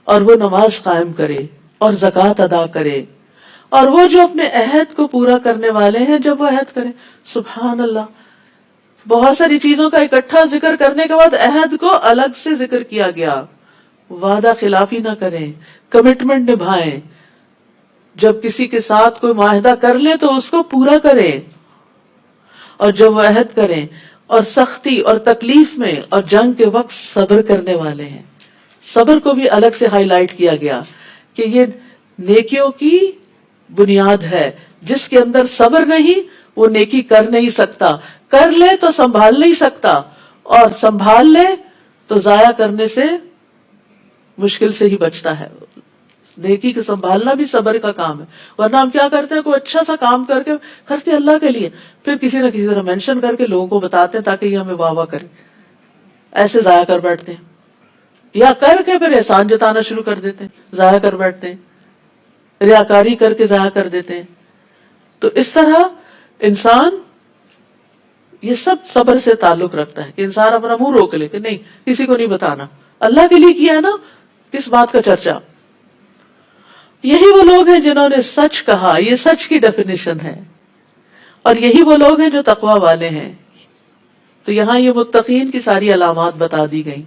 اور وہ نماز قائم کرے اور زکوٰۃ ادا کرے، اور وہ جو اپنے عہد کو پورا کرنے والے ہیں جب وہ عہد کریں۔ سبحان اللہ، بہت ساری چیزوں کا اکٹھا ذکر کرنے کے بعد عہد کو الگ سے ذکر کیا گیا۔ وعدہ خلافی نہ کریں، کمٹمنٹ نبھائیں، جب کسی کے ساتھ کوئی معاہدہ کر لیں تو اس کو پورا کریں، اور جب وہ عہد کریں، اور سختی اور تکلیف میں اور جنگ کے وقت صبر کرنے والے ہیں۔ صبر کو بھی الگ سے ہائی لائٹ کیا گیا کہ یہ نیکیوں کی بنیاد ہے، جس کے اندر صبر نہیں وہ نیکی کر نہیں سکتا، کر لے تو سنبھال نہیں سکتا، اور سنبھال لے تو ضائع کرنے سے مشکل سے ہی بچتا ہے۔ نیکی کو سنبھالنا بھی صبر کا کام ہے، ورنہ ہم کیا کرتے ہیں، کوئی اچھا سا کام کر کے کرتے اللہ کے لیے، پھر کسی نہ کسی طرح مینشن کر کے لوگوں کو بتاتے ہیں تاکہ یہ ہمیں واہ واہ کرے، ایسے ضائع کر بیٹھتے ہیں، یا کر کے پھر احسان جتانا شروع کر دیتے ہیں، ضائع کر بیٹھتے ہیں، ریاکاری کر کے ضائع کر دیتے ہیں۔ تو اس طرح انسان یہ سب صبر سے تعلق رکھتا ہے کہ انسان اپنا منہ روک لے کہ نہیں کسی کو نہیں بتانا، اللہ کے لیے کیا ہے نا، کس بات کا چرچا۔ یہی وہ لوگ ہیں جنہوں نے سچ کہا، یہ سچ کی ڈیفینیشن ہے، اور یہی وہ لوگ ہیں جو تقوی والے ہیں۔ تو یہاں یہ متقین کی ساری علامات بتا دی گئیں،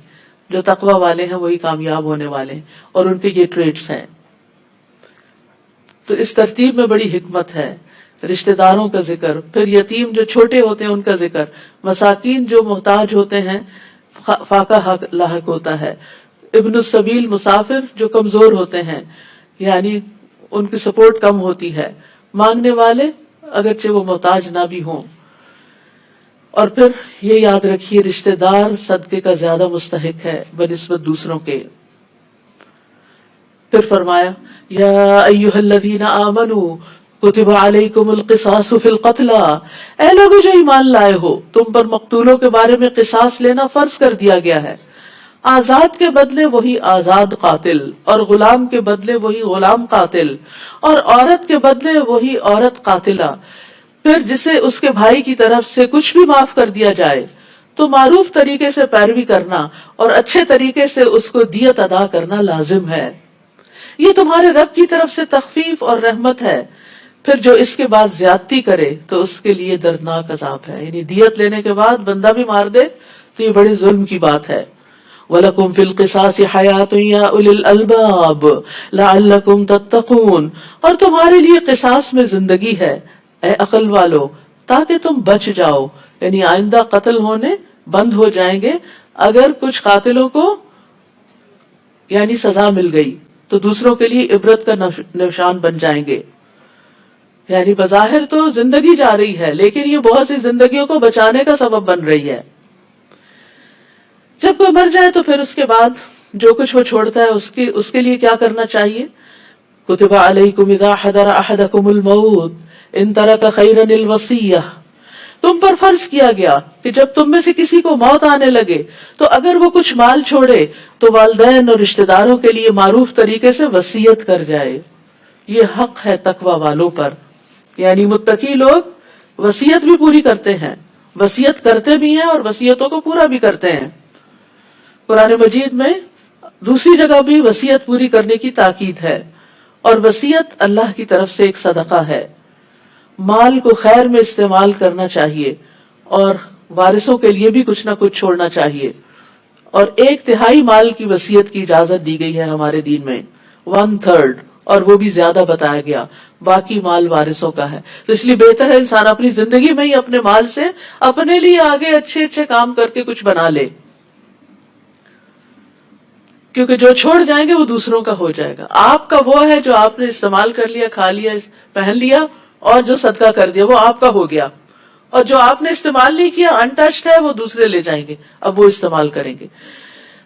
جو تقوی والے ہیں وہی کامیاب ہونے والے ہیں، اور ان کے یہ ٹریٹس ہیں۔ تو اس ترتیب میں بڑی حکمت ہے، رشتہ داروں کا ذکر، پھر یتیم جو چھوٹے ہوتے ہیں ان کا ذکر، مساکین جو محتاج ہوتے ہیں فاقہ حق لاحق ہوتا ہے، ابن السبیل مسافر جو کمزور ہوتے ہیں یعنی ان کی سپورٹ کم ہوتی ہے، مانگنے والے اگرچہ وہ محتاج نہ بھی ہوں، اور پھر یہ یاد رکھیے رشتہ دار صدقے کا زیادہ مستحق ہے بنسبت دوسروں کے۔ پھر فرمایا یا ایھا الذین آمنوا کتب علیکم القصاص فی القتلی، اے لوگو جو ایمان لائے ہو تم پر مقتولوں کے بارے میں قصاص لینا فرض کر دیا گیا ہے، آزاد کے بدلے وہی آزاد قاتل، اور غلام کے بدلے وہی غلام قاتل، اور عورت کے بدلے وہی عورت قاتلہ۔ پھر جسے اس کے بھائی کی طرف سے کچھ بھی معاف کر دیا جائے تو معروف طریقے سے پیروی کرنا اور اچھے طریقے سے اس کو دیت ادا کرنا لازم ہے. یہ تمہارے رب کی طرف سے تخفیف اور رحمت ہے. پھر جو اس کے بعد زیادتی کرے تو اس کے لیے دردناک عذاب ہے. یعنی دیت لینے کے بعد بندہ بھی مار دے تو یہ بڑے ظلم کی بات ہے. وَلَكُمْ فِي الْقِصَاصِ حَيَاةٌ يَا أُولِي الْأَلْبَابِ لَعَلَّكُمْ تَتَّقُونَ. اور تمہارے لیے قصاص میں زندگی ہے اے عقل والو تاکہ تم بچ جاؤ. یعنی آئندہ قتل ہونے بند ہو جائیں گے اگر کچھ قاتلوں کو یعنی سزا مل گئی تو دوسروں کے لیے عبرت کا نشان بن جائیں گے. یعنی بظاہر تو زندگی جا رہی ہے لیکن یہ بہت سی زندگیوں کو بچانے کا سبب بن رہی ہے. جب کوئی مر جائے تو پھر اس کے بعد جو کچھ وہ چھوڑتا ہے اس کے لیے کیا کرنا چاہیے. کتب علیکم اذا حضر احدکم الموت ان ترک خیرا الوصیہ. تم پر فرض کیا گیا کہ جب تم میں سے کسی کو موت آنے لگے تو اگر وہ کچھ مال چھوڑے تو والدین اور رشتہ داروں کے لیے معروف طریقے سے وصیت کر جائے. یہ حق ہے تقوی والوں پر. یعنی متقی لوگ وصیت بھی پوری کرتے ہیں, وصیت کرتے بھی ہیں اور وصیتوں کو پورا بھی کرتے ہیں. قرآن مجید میں دوسری جگہ بھی وصیت پوری کرنے کی تاکید ہے. اور وصیت اللہ کی طرف سے ایک صدقہ ہے. مال کو خیر میں استعمال کرنا چاہیے اور وارثوں کے لیے بھی کچھ نہ کچھ چھوڑنا چاہیے. اور 1/3 مال کی وصیت کی اجازت دی گئی ہے ہمارے دین میں, 1/3, اور وہ بھی زیادہ بتایا گیا, باقی مال وارثوں کا ہے. تو اس لیے بہتر ہے انسان اپنی زندگی میں ہی اپنے مال سے اپنے لیے آگے اچھے اچھے کام کر کے کچھ بنا لے, کیونکہ جو چھوڑ جائیں گے وہ دوسروں کا ہو جائے گا. آپ کا وہ ہے جو آپ نے استعمال کر لیا, کھا لیا, پہن لیا, اور جو صدقہ کر دیا وہ آپ کا ہو گیا. اور جو آپ نے استعمال نہیں کیا, انٹچڈ ہے, وہ دوسرے لے جائیں گے, اب وہ استعمال کریں گے.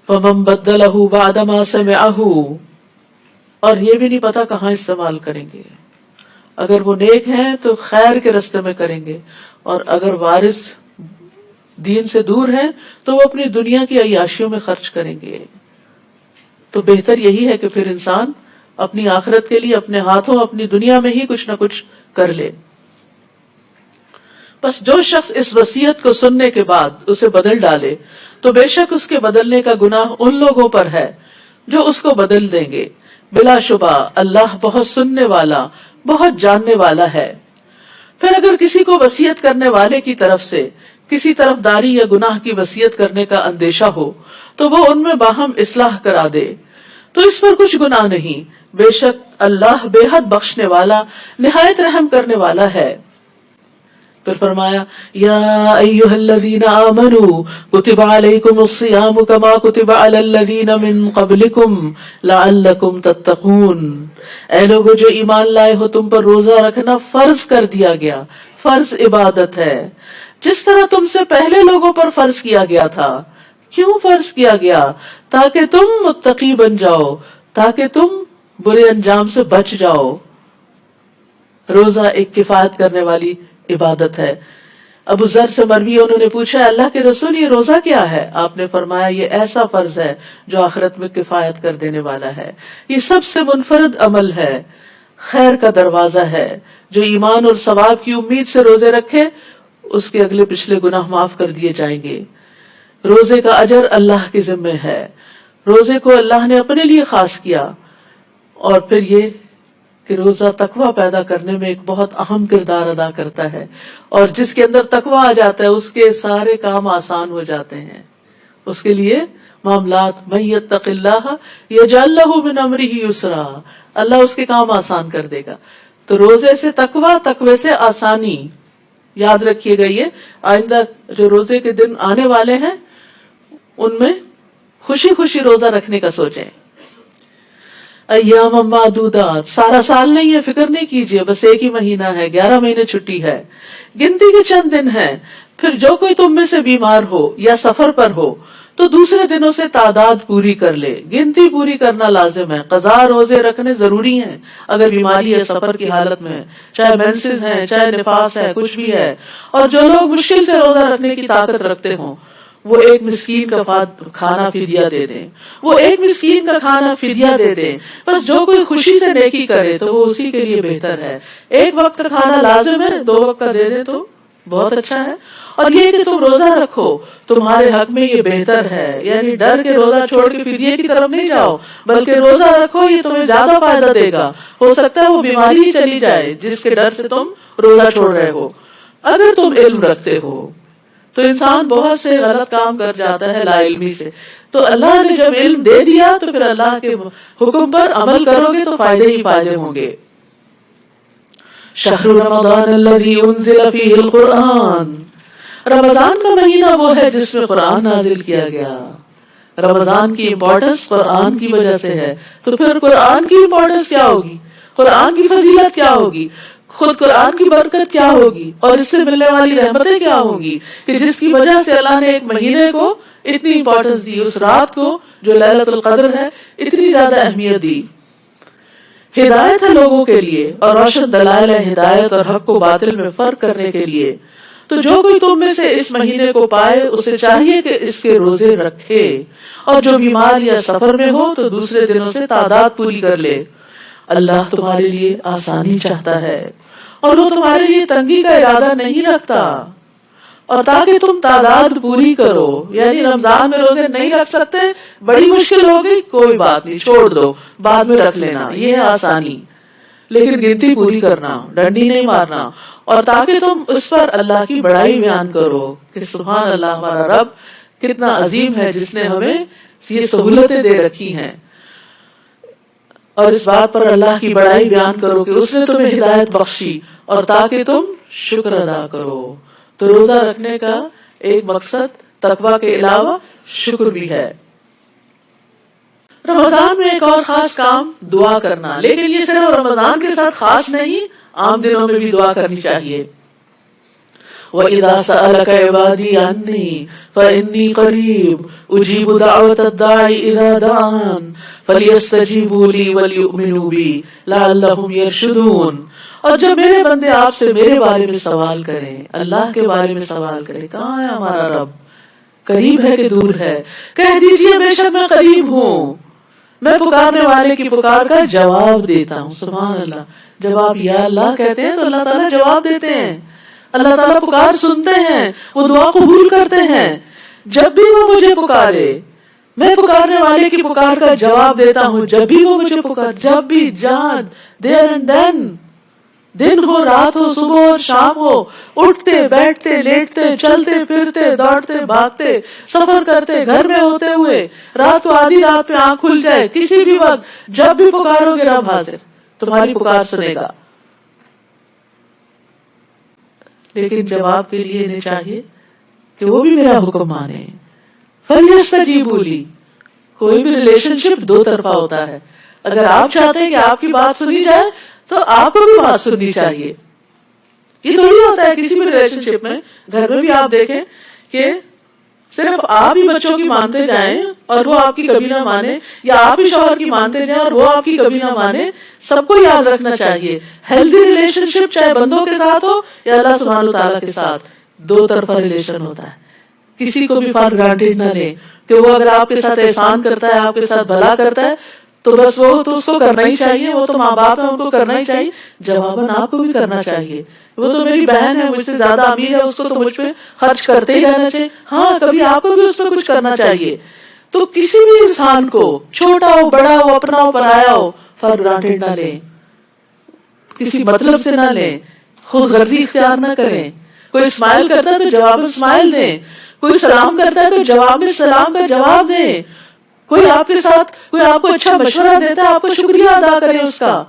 فَمَن بَدَّلَهُ بَعْدَ مَا سَمِعَهُ. اور یہ بھی نہیں پتا کہاں استعمال کریں گے. اگر وہ نیک ہیں تو خیر کے راستے میں کریں گے, اور اگر وارث دین سے دور ہیں تو وہ اپنی دنیا کی عیاشیوں میں خرچ کریں گے. تو بہتر یہی ہے کہ پھر انسان اپنی آخرت کے لیے اپنے ہاتھوں اپنی دنیا میں ہی کچھ نہ کچھ کر لے. بس جو شخص اس وصیت کو سننے کے بعد اسے بدل ڈالے تو بے شک اس کے بدلنے کا گناہ ان لوگوں پر ہے جو اس کو بدل دیں گے. بلا شبہ اللہ بہت سننے والا, بہت جاننے والا ہے. پھر اگر کسی کو وصیت کرنے والے کی طرف سے کسی طرف داری یا گناہ کی وصیت کرنے کا اندیشہ ہو تو وہ ان میں باہم اصلاح کرا دے تو اس پر کچھ گناہ نہیں. بے شک اللہ بے حد بخشنے والا, نہایت رحم کرنے والا ہے. پھر فرمایا یا ایھا الذین آمنوا کتب علیکم الصیام کما کتب علی الذین من قبلکم لعلکم تتقون. اے لوگو جو ایمان لائے ہو تم پر روزہ رکھنا فرض کر دیا گیا. فرض عبادت ہے جس طرح تم سے پہلے لوگوں پر فرض کیا گیا تھا. کیوں فرض کیا گیا؟ تاکہ تم متقی بن جاؤ, تاکہ تم برے انجام سے بچ جاؤ. روزہ ایک کفایت کرنے والی عبادت ہے. ابو ذر سے مروی انہوں نے پوچھا اللہ کے رسول یہ روزہ کیا ہے؟ آپ نے فرمایا یہ ایسا فرض ہے جو آخرت میں کفایت کر دینے والا ہے. یہ سب سے منفرد عمل ہے, خیر کا دروازہ ہے. جو ایمان اور ثواب کی امید سے روزے رکھے اس کے اگلے پچھلے گناہ معاف کر دیے جائیں گے. روزے کا اجر اللہ کے ذمہ ہے. روزے کو اللہ نے اپنے لیے خاص کیا. اور پھر یہ کہ روزہ تقوی پیدا کرنے میں ایک بہت اہم کردار ادا کرتا ہے, اور جس کے اندر تقوی آ جاتا ہے اس کے سارے کام آسان ہو جاتے ہیں. اس کے لیے معاملات من یتق اللہ یجعل لہ من امرہ یسرا, اللہ اس کے کام آسان کر دے گا. تو روزے سے تقوی, تقوی سے آسانی. یاد رکھیے گا یہ آئندہ جو روزے کے دن آنے والے ہیں ان میں خوشی خوشی روزہ رکھنے کا سوچیں. ایام معدودات, سارا سال نہیں ہے, فکر نہیں کیجئے, بس ایک ہی مہینہ ہے, 11 مہینے چھٹی ہے, گنتی کے چند دن ہیں. پھر جو کوئی تم میں سے بیمار ہو یا سفر پر ہو تو دوسرے دنوں سے تعداد پوری کر لے. گنتی پوری کرنا لازم ہے. قضا روزے رکھنے ضروری ہیں اگر بیماری ہے, سفر کی حالت میں, چاہے مینسز ہیں, چاہے نفاس ہے, کچھ بھی ہے. اور جو لوگ مشکل سے روزہ رکھنے کی طاقت رکھتے ہوں وہ ایک مسکین کا کھانا فدیہ دے دیں, وہ ایک مسکین کا کھانا فدیہ دے دیں. بس جو کوئی خوشی سے نیکی کرے تو وہ اسی کے لیے بہتر ہے. ایک وقت کا کھانا لازم ہے, 2 وقت کا دے دے تو بہت اچھا ہے. اور یہ کہ تم روزہ رکھو تمہارے حق میں یہ بہتر ہے، یعنی ڈر کے روزہ چھوڑ کے فدیے کی طرف نہیں جاؤ، بلکہ روزہ رکھو، یہ تمہیں زیادہ فائدہ دے گا. ہو سکتا ہے وہ بیماری ہی چلی جائے جس کے ڈر سے تم روزہ چھوڑ رہے ہو. اگر تم علم رکھتے ہو. تو انسان بہت سے غلط کام کر جاتا ہے لا علمی سے. تو اللہ نے جب علم دے دیا تو پھر اللہ کے حکم پر عمل کرو گے تو فائدے ہی فائدے ہوں گے. شہر رمضان الذی انزل فیہ القرآن، رمضان کا مہینہ وہ ہے جس میں قرآن نازل کیا گیا. رمضان کی امپورٹنس قرآن کی وجہ سے ہے. تو پھر قرآن کی امپورٹنس کیا ہوگی، قرآن کی فضیلت کیا ہوگی، خود قرآن کی برکت کیا ہوگی، اور اس سے ملنے والی رحمتیں کیا ہوں گی کہ جس کی وجہ سے اللہ نے ایک مہینے کو اتنی امپورٹنس دی، اس رات کو جو لیلۃ القدر ہے اتنی زیادہ اہمیت دی. ہدایت ہے لوگوں کے لیے اور روشن دلائل ہے ہدایت اور حق کو باطل میں فرق کرنے کے لیے. تو جو کوئی تم میں سے اس مہینے کو پائے اسے چاہیے کہ اس کے روزے رکھے، اور جو بیمار یا سفر میں ہو تو دوسرے دنوں سے تعداد پوری کر لے. اللہ تمہارے لیے آسانی چاہتا ہے اور وہ تمہارے لیے تنگی کا ارادہ نہیں رکھتا. اور تاکہ تم تعداد پوری کرو، یعنی رمضان میں روزے نہیں رکھ سکتے، بڑی مشکل ہو گئی، کوئی بات نہیں، چھوڑ دو، بعد میں رکھ لینا، یہ ہے آسانی. لیکن گنتی پوری کرنا، ڈنڈی نہیں مارنا. اور تاکہ تم اس پر اللہ کی بڑائی بیان کرو کہ سبحان اللہ، ہمارا رب کتنا عظیم ہے جس نے ہمیں یہ سہولتیں دے رکھی ہیں. اور اس بات پر اللہ کی بڑائی بیان کرو کہ اس نے تمہیں ہدایت بخشی، اور تاکہ تم شکر ادا کرو. تو روزہ رکھنے کا ایک مقصد تقوی کے علاوہ شکر بھی ہے. رمضان میں ایک اور خاص کام دعا کرنا، لیکن یہ صرف رمضان کے ساتھ خاص نہیں، عام دنوں میں بھی دعا کرنی چاہیے. وَإِذَا سَأَلَكَ عِبَادِي عَنِّي فَإِنِّي قَرِيبٌ أُجِيبُ دَعْوَةَ الدَّاعِ إِذَا دَعَانِ فَلْيَسْتَجِيبُوا لِي وَلْيُؤْمِنُوا بِي لَعَلَّهُمْ يَرْشُدُونَ. اور جب میرے بندے آپ سے میرے بارے میں سوال کریں، اللہ کے بارے میں سوال کریں، کہاں ہے ہمارا رب، قریب ہے کہ دور ہے، کہہ دیجئے بے شک میں قریب ہوں، میں پکارنے والے کی پکار کا جواب دیتا ہوں. سبحان اللہ. جب آپ یا اللہ کہتے ہیں تو اللہ تعالیٰ جواب دیتے ہیں. اللہ تعالیٰ پکار سنتے ہیں، وہ دعا قبول کرتے ہیں. جب بھی وہ مجھے پکارے، میں پکارنے والے کی پکار کا جواب دیتا ہوں. جب بھی وہ مجھے پکار، جب بھی، جہاں، دیر اینڈ دین، دن ہو، رات ہو، صبح ہو، شام ہو، اٹھتے بیٹھتے لیٹتے چلتے پھرتے دوڑتے بھاگتے سفر کرتے گھر میں ہوتے ہوئے، رات کو آدھی رات پہ آنکھ کھل جائے، کسی بھی وقت جب بھی پکارو گے رب حاضر، تمہاری پکار سنے گا. لیکن جواب کے لیے انہیں چاہیے کہ وہ بھی میرا حکم مانے. فَلْيَسْتَجِيبُوا لِي. کوئی بھی ریلیشن شپ دو طرفہ ہوتا ہے. اگر آپ چاہتے ہیں کہ آپ کی بات سنی جائے تو آپ کو بھی بات سننی چاہیے. یہ تھوڑی ہوتا ہے کسی بھی ریلیشن شپ میں، گھر میں بھی آپ دیکھیں کہ صرف آپ ہی بچوں کی مانتے جائیں اور وہ آپ کی کبھی نہ مانے، یا آپ ہی شوہر کی مانتے جائیں اور وہ آپ کی کبھی نہ مانے. سب کو یاد رکھنا چاہیے ہیلدی ریلیشن شپ چاہے بندوں کے ساتھ ہو یا اللہ سبحانہ تعالیٰ کے ساتھ، دو طرفہ ریلیشن ہوتا ہے. کسی کو بھی فار گرانٹیڈ نہ لیں کہ وہ اگر آپ کے ساتھ احسان کرتا ہے، آپ کے ساتھ بھلا کرتا ہے تو بس وہ تو اس کو کرنا ہی چاہیے، وہ تو ماں باپ ہیں ان کو کرنا ہی چاہیے. جواباً آپ کو بھی کرنا چاہیے. وہ تو میری بہن ہے، مجھ سے زیادہ امیر ہے، اس کو تو مجھ پہ خرچ کرتے ہی رہنا چاہیے. ہاں کبھی آپ کو بھی اس پہ کچھ کرنا چاہیے. تو کسی بھی انسان کو، چھوٹا ہو بڑا ہو اپنا ہو پرایا ہو، فار گرانٹیڈ نہ لیں، کسی مطلب سے نہ لیں، خود غرضی اختیار نہ کریں. کوئی اسمائل کرتا ہے تو جواب اسمائل دیں، کوئی سلام کرتا ہے تو جواب میں سلام کا جواب دیں. کوئی آپ کے ساتھ، کوئی آپ کو اچھا مشورہ دیتا ہے، آپ کو شکریہ ادا کریں اس کا.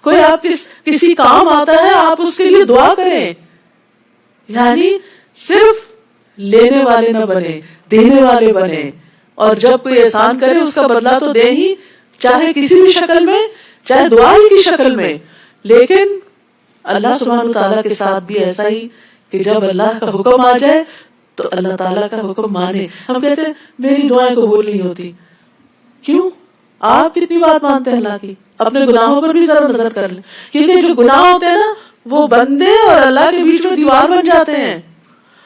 کوئی آپ کسی کام آتا ہے، آپ اس کے لیے دعا کریں. یعنی صرف لینے والے نہ بنے، دینے والے بنے. اور جب کوئی احسان کرے اس کا بدلہ تو دے ہی، چاہے کسی بھی شکل میں، چاہے دعا ہی کی شکل میں. لیکن اللہ سبحانہ تعالیٰ کے ساتھ بھی ایسا ہی کہ جب اللہ کا حکم آ جائے تو اللہ تعالیٰ کا حکم مانے. ہم کہتے ہیں میری دعائیں قبول نہیں ہوتی. کیوں؟ آپ کتنی بات مانتے ہیں اللہ کی؟ اپنے گناہوں پر بھی ذرا نظر کر لیں. کیونکہ جو گناہ ہوتے ہیں نا وہ بندے اور اللہ کے بیچ میں دیوار بن جاتے ہیں،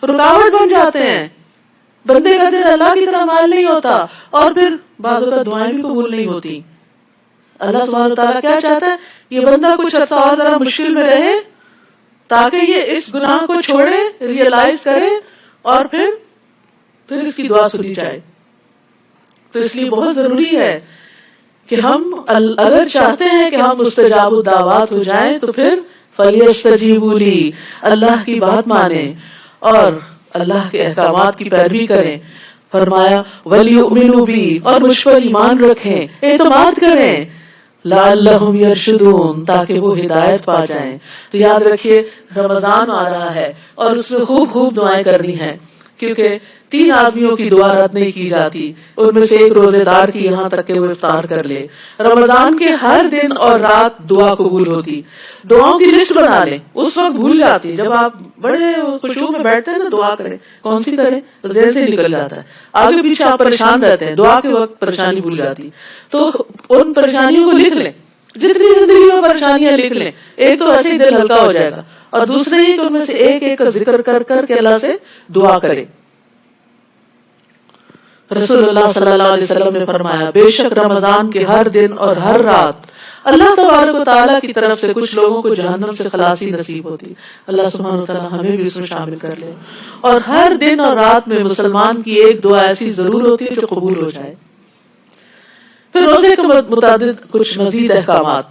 رکاوٹ بن جاتے ہیں. بندے کا دل اللہ کی طرح مال نہیں ہوتا، اور پھر بعضوں کا دعائیں بھی قبول نہیں ہوتی. اللہ سبحانہ تعالیٰ کیا چاہتا ہے؟ یہ بندہ کچھ عرصہ اور ذرا مشکل میں رہے، تاکہ یہ اس گناہ کو چھوڑے، ریئلائز کرے اور پھر اس کی دعا سنی جائے. تو اس لیے بہت ضروری ہے کہ ہم اگر چاہتے ہیں کہ ہم مستجاب الدعوات ہو جائیں تو پھر فَلْيَسْتَجِيبُوا لِي، اللہ کی بات مانیں اور اللہ کے احکامات کی پیروی کریں. فرمایا وَلْيُؤْمِنُوا بِي، اور مجھ پر ایمان رکھیں، اعتماد کریں، لَعَلَّهُمْ يَرْشُدُونَ، تاکہ وہ ہدایت پا جائیں. تو یاد رکھیے رمضان آ رہا ہے اور اس میں خوب خوب دعائیں کرنی ہیں، کیونکہ 3 آدمیوں کی دعا رد نہیں کی جاتی، ان میں سے ایک روزے دار کی، یہاں تک کہ وہ افطار کر لے. رمضان کے ہر دن اور رات دعا قبول ہوتی. دعاؤں کی لسٹ بنا لیں، اس وقت بھول جاتی. جب آپ بڑے خشوع میں بیٹھتے ہیں نا دعا کریں، کون سی کریں ذہن سے نکل جاتا ہے، آگے پیچھے آپ پریشان رہتے ہیں، دعا کے وقت پریشانی بھول جاتی. تو ان پریشانیوں کو لکھ لیں، جتنی زندگی میں پریشانیاں لکھ لیں، ایک تو ایسے ہی دل ہلکا ہو جائے گا، اور دوسرے ہی ان میں سے ایک ایک کا ذکر کر کر کے اللہ سے دعا کریں. رسول اللہ صلی اللہ علیہ وسلم نے فرمایا بے شک رمضان کے ہر دن اور ہر رات اللہ تبارک و تعالیٰ کی طرف سے کچھ لوگوں کو جہنم سے خلاصی نصیب ہوتی. اللہ سبحانہ و تعالیٰ ہمیں بھی اس میں شامل کر لے. اور ہر دن اور رات میں مسلمان کی ایک دعا ایسی ضرور ہوتی ہے جو قبول ہو جائے. پھر روزے کے متعدد کچھ مزید احکامات،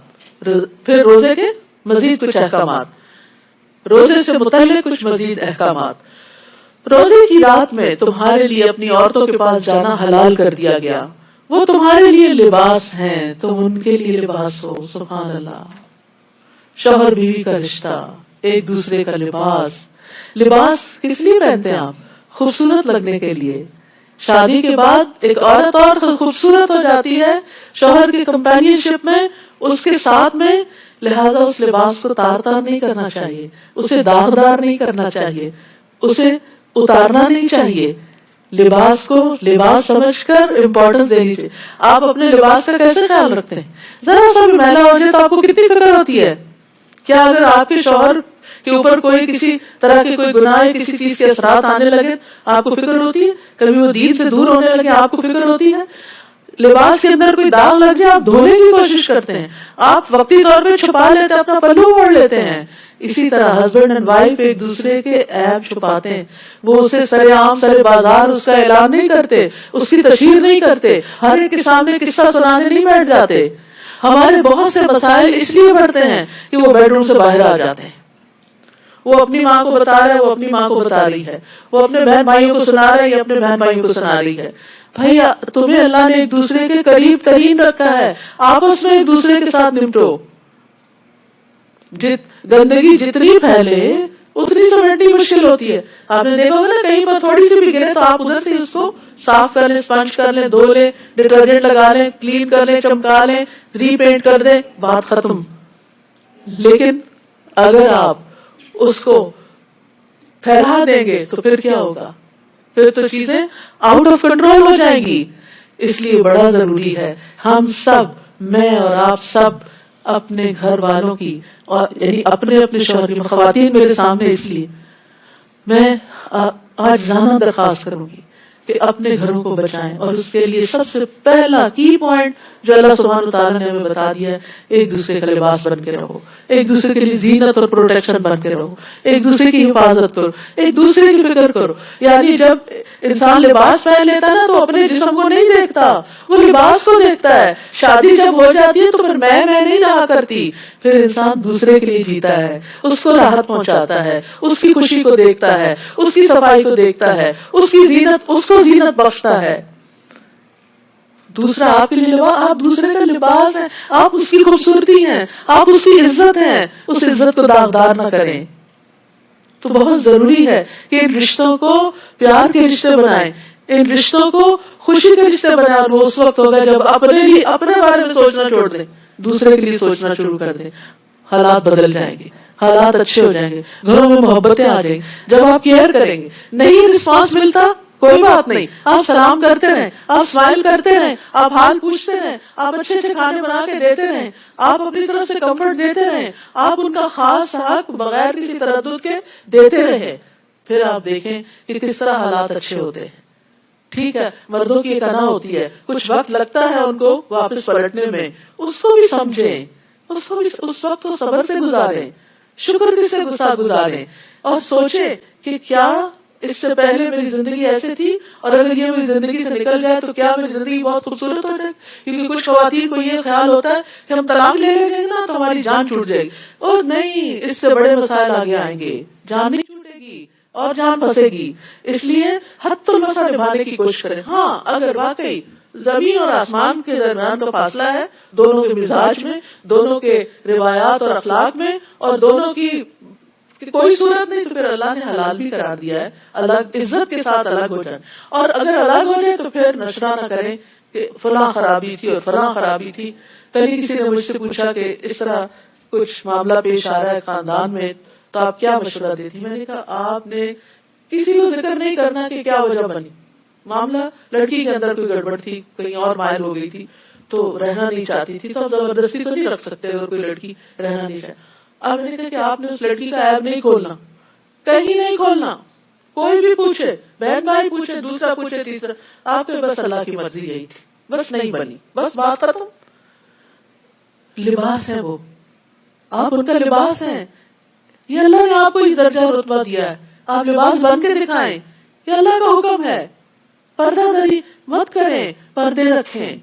روزے سے متعلق کچھ مزید احکامات. روزے کی رات میں تمہارے لیے اپنی عورتوں کے پاس جانا حلال کر دیا گیا. وہ تمہارے لیے لباس ہیں، تم ان کے لیے لباس ہو. سبحان اللہ. شوہر بیوی کا رشتہ، ایک دوسرے کا لباس. لباس کس لیے پہنتے ہیں آپ؟ خوبصورت لگنے کے لیے. شادی کے بعد ایک عورت اور خوبصورت ہو جاتی ہے شوہر کی کمپینین شپ میں، اس کے ساتھ میں، لہذا اس لباس کو تار تار نہیں کرنا چاہیے، اسے داغدار نہیں کرنا چاہیے، اسے اتارنا نہیں چاہیے. لباس کو لباس سمجھ کر امپورٹنس دینی چاہیے. آپ اپنے لباس کا کیسے خیال رکھتے ہیں؟ ذرا سا بھی میلا ہو جائے تو آپ کو کتنی فکر ہوتی ہے. کیا اگر آپ کے شوہر کے اوپر کوئی کسی طرح کے کوئی گناہ یا کسی چیز کے اثرات آنے لگے آپ کو فکر ہوتی ہے؟ کبھی وہ دین سے دور ہونے لگے آپ کو فکر ہوتی ہے؟ لباس کے اندر کوئی داغ لگ جائے آپ دھونے کی کوشش کرتے ہیں، آپ وقتی طور پہ چھپا لیتے ہیں، اپنا پلو اوڑھ لیتے ہیں. اسی طرح ہسبینڈ اینڈ وائف ایک دوسرے کے عیب چھپاتے ہیں، وہ اسے سر عام سر بازار اس کا اعلان نہیں کرتے، اس کی تشہیر نہیں کرتے، ہر ایک کے سامنے قصہ سنانے نہیں بیٹھ جاتے. ہمارے بہت سے مسائل اس لیے بڑھتے ہیں کہ وہ بیڈ روم سے باہر آ جاتے ہیں. وہ اپنی ماں کو بتا رہا ہے، وہ اپنی ماں کو بتا رہی ہے، وہ اپنے بہن بھائیوں کو سنا رہا ہے یا اپنے بہن بھائیوں کو سنا رہی ہے. بھائی تمہیں اللہ نے ایک دوسرے کے قریب ترین رکھا ہے، آپس میں ایک دوسرے کے ساتھ نمٹو. گندگی جتنی پھیلے اتنی سمیٹنی مشکل ہوتی ہے. آپ نے دیکھا ہوگا نا کہیں پر تھوڑی سی بھی گرے تو آپ ادھر سے اس کو صاف کر لیں، اسپنج کر لیں، دھو لیں، ڈٹرجنٹ لگا لیں، کلین کر لیں، چمکا لیں، ری پینٹ کر دیں، بات ختم. لیکن اگر آپ اس کو پھیلا دیں گے تو پھر کیا ہوگا؟ پھر تو چیزیں آؤٹ آف کنٹرول ہو جائیں گی. اس لیے بڑا ضروری ہے ہم سب، میں اور آپ سب، اپنے گھر والوں کی اور یعنی اپنے اپنے شوہر کی، خواتین میرے سامنے، اس لیے میں آج ذہناً درخواست کروں گی کہ اپنے گھروں کو بچائیں. اور اس کے لیے سب سے پہلا کی پوائنٹ جو اللہ سبحانہ وتعالیٰ نے ہمیں بتا دیا ہے، ایک دوسرے کا لباس بن کے رہو، ایک دوسرے کے لیے زینت اور پروٹیکشن بن کے رہو، ایک دوسرے کی حفاظت کرو، ایک دوسرے کی فکر کرو. یعنی جب انسان لباس پہن لیتا ہے نا تو اپنے جسم کو نہیں دیکھتا، وہ لباس کو دیکھتا ہے. شادی جب ہو جاتی ہے تو پھر میں نہیں رہا کرتی، پھر انسان دوسرے کے لیے جیتا ہے، اس کو راحت پہنچاتا ہے، اس کی خوشی کو دیکھتا ہے، اس کی صفائی کو دیکھتا ہے، اس کی زینت، اس کو زینت بخشتا ہے. دوسرا آپ کے لیے آپ دوسرے کا لباس ہیں، آپ اس کی خوبصورتی ہیں، آپ اس کی عزت ہیں، اس عزت کو داغدار نہ کریں. تو بہت ضروری ہے کہ ان رشتوں کو پیار کے رشتے بنائیں، ان رشتوں کو خوشی کے رشتے بنائیں. اور وہ اس وقت ہوگا جب اپنے بارے میں سوچنا چھوڑ دیں، دوسرے کے لیے سوچنا شروع کر دیں. حالات بدل جائیں گے، حالات اچھے ہو جائیں گے، گھروں میں محبتیں آ جائیں گی. جب آپ کیئر کریں گے، نہیں رسپانس ملتا کوئی بات نہیں، آپ سلام کرتے رہیں، آپ اسمائل کرتے رہیں، آپ حال پوچھتے رہیں، آپ اچھے اچھے کھانے بنا کے دیتے رہیں، آپ اپنی طرف سے کمفرٹ دیتے رہیں، آپ ان کا خاص حق بغیر کسی تردد کے دیتے رہیں. پھر آپ دیکھیں کہ کس طرح حالات اچھے ہوتے ہیں. ٹھیک ہے، مردوں کی ایک انا ہوتی ہے، کچھ وقت لگتا ہے ان کو واپس پلٹنے میں، اس کو بھی سمجھیں، اس وقت کو صبر سے گزاریں. شکر کس سے گزاریں اور سوچے کہ کیا اس سے پہلے میری زندگی ایسے تھی اور اگر یہ میری زندگی سے نکل جائے تو کیا میری زندگی بہت خوبصورت ہو جائے. کیونکہ کچھ خواتین کو یہ خیال ہوتا ہے کہ ہم طلاق لے لیں گے نا تو ہماری جان چھوٹ جائے گی. اور نہیں، اس سے بڑے مسائل آگے آئیں گے. جان نہیں چھوٹے گی اور جان پھنسے گی. اس لیے حد المسا نبھانے کی کوشش کریں. ہاں اگر واقعی زمین اور آسمان کے درمیان کا فاصلہ ہے، دونوں کے مزاج میں، دونوں کے روایات اور اخلاق میں، اور دونوں کی کوئی صورت نہیں، تو پھر اللہ نے حلال بھی قرار دیا ہے الگ عزت کے ساتھ الگ ہو جائیں. اور اگر الگ ہو جائے تو پھر نشرہ نہ کریں کہ فلاں خرابی تھی اور فلاں خرابی تھی. کل کسی نے مجھ سے پوچھا کہ اس طرح کچھ معاملہ پیش آ رہا ہے خاندان میں تو آپ کیا مشورہ دیتی. میں نے کہا آپ نے کسی کو ذکر نہیں کرنا کہ کیا وجہ بنی. معاملہ لڑکی کے اندر کوئی گڑبڑ تھی، کہیں اور مائل ہو گئی تھی تو رہنا نہیں چاہتی تھی، تو اب زبردستی تو نہیں رکھ سکتے اگر کوئی لڑکی رہنا نہیں چاہتی. اب میں نے کہا کہ آپ نے اس لڑکی کا عیب نہیں کھولنا، کہیں نہیں کھولنا. کوئی بھی پوچھے، بہن بھائی پوچھے، دوسرا پوچھے، تیسرا، آپ کے بس اللہ کی مرضی یہی تھی، بس نہیں بنی، بس بات ختم. لباس ہے وہ، آپ ان کا لباس ہیں. یہ اللہ نے آپ کو یہ درجہ اور رتبہ دیا ہے، آپ لباس بن کے دکھائیں. یہ اللہ کا حکم ہے. پردہ داری مت کریں، پردے رکھیں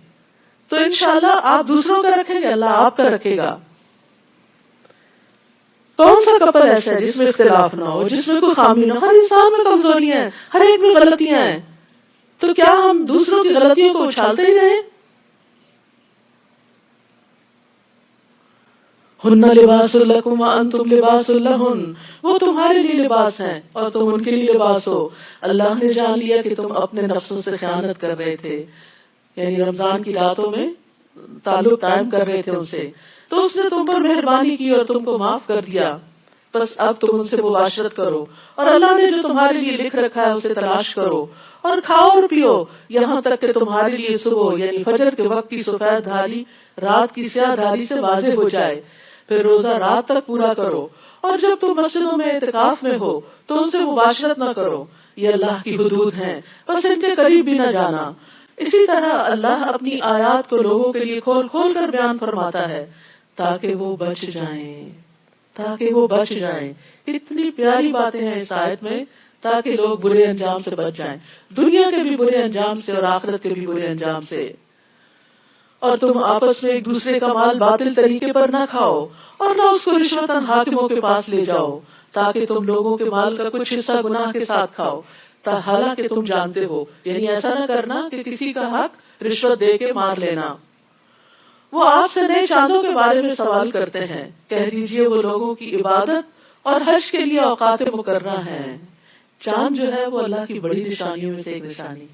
تو انشاءاللہ آپ دوسروں کا رکھیں گے، اللہ آپ کا رکھے گا. کون سا کپل ایسا ہے جس میں اختلاف نہ ہو، جس میں کوئی خامی نہ ہو؟ ہر انسان میں کمزوریاں ہیں، ہر ایک میں غلطیاں ہیں. تو کیا ہم دوسروں کی غلطیوں کو اچھالتے ہی رہیں؟ ہن لباس لکم وانتم لباس لہن، وہ تمہارے لیے لباس ہیں اور تم ان کے لیے لباس ہو. اللہ نے جان لیا کہ تم اپنے نفسوں سے خیانت کر رہے تھے، یعنی رمضان کی راتوں میں تعلق قائم کر رہے تھے ان سے، تو اس نے تم پر مہربانی کی اور تم کو معاف کر دیا. بس اب تم ان سے مباشرت کرو اور اللہ نے جو تمہارے لیے لکھ رکھا ہے اسے تلاش کرو اور کھاؤ اور پیو یہاں تک کہ تمہارے لیے صبح یعنی فجر کے وقت کی سفید دھاری رات کی سیاہ دھاری سے واضح ہو جائے. پھر روزہ رات تک پورا کرو، اور جب تم مسجدوں میں اعتکاف میں ہو تو ان سے مباشرت نہ کرو، یہ اللہ کی حدود ہیں، بس ان کے قریب بھی نہ جانا. اسی طرح اللہ اپنی آیات کو لوگوں کے لیے کھول کھول کر بیان فرماتا ہے تاکہ وہ بچ جائیں، تاکہ وہ بچ جائیں. اتنی پیاری باتیں ہیں اس آیت میں تاکہ لوگ برے انجام سے بچ جائیں، دنیا کے بھی برے انجام سے اور آخرت کے بھی برے انجام سے. اور تم آپس میں ایک دوسرے کا مال باطل طریقے پر نہ کھاؤ اور نہ اس کو رشوتاً حاکموں کے پاس لے جاؤ تاکہ تم لوگوں کے مال کا کچھ حصہ گناہ کے ساتھ کھاؤ حالانکہ تم جانتے ہو. یعنی ایسا نہ کرنا کہ کسی کا حق رشوت دے کے مار لینا. وہ آپ سے نئے چاندوں کے بارے میں سوال کرتے ہیں، کہہ دیجئے وہ لوگوں کی عبادت اور حج کے لیے اوقات مقررہ ہیں. چاند جو ہے وہ اللہ کی بڑی نشانیوں میں سے ایک نشانی،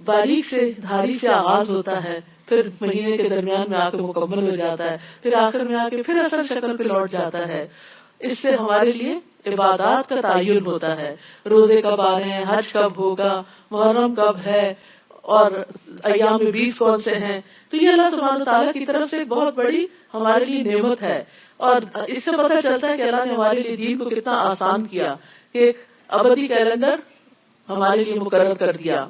باریک سے دھاری سے آغاز ہوتا ہے، پھر مہینے کے درمیان میں آ کے مکمل ہو جاتا ہے، پھر آخر میں آ کے پھر اصل شکل پہ لوٹ جاتا ہے. اس سے ہمارے لیے عبادات کا تعین ہوتا ہے، روزے کب آ رہے ہیں، حج کب ہوگا، محرم کب ہے، اور ایام 20 کون سے ہیں. تو یہ اللہ سبحانہ وتعالیٰ کی طرف سے ایک بہت بڑی ہمارے لیے نعمت ہے، اور اس سے پتہ چلتا ہے کہ اللہ نے ہمارے لیے دین کو کتنا آسان کیا کہ ایک ابدی کیلنڈر ہمارے لیے مقرر کر دیا.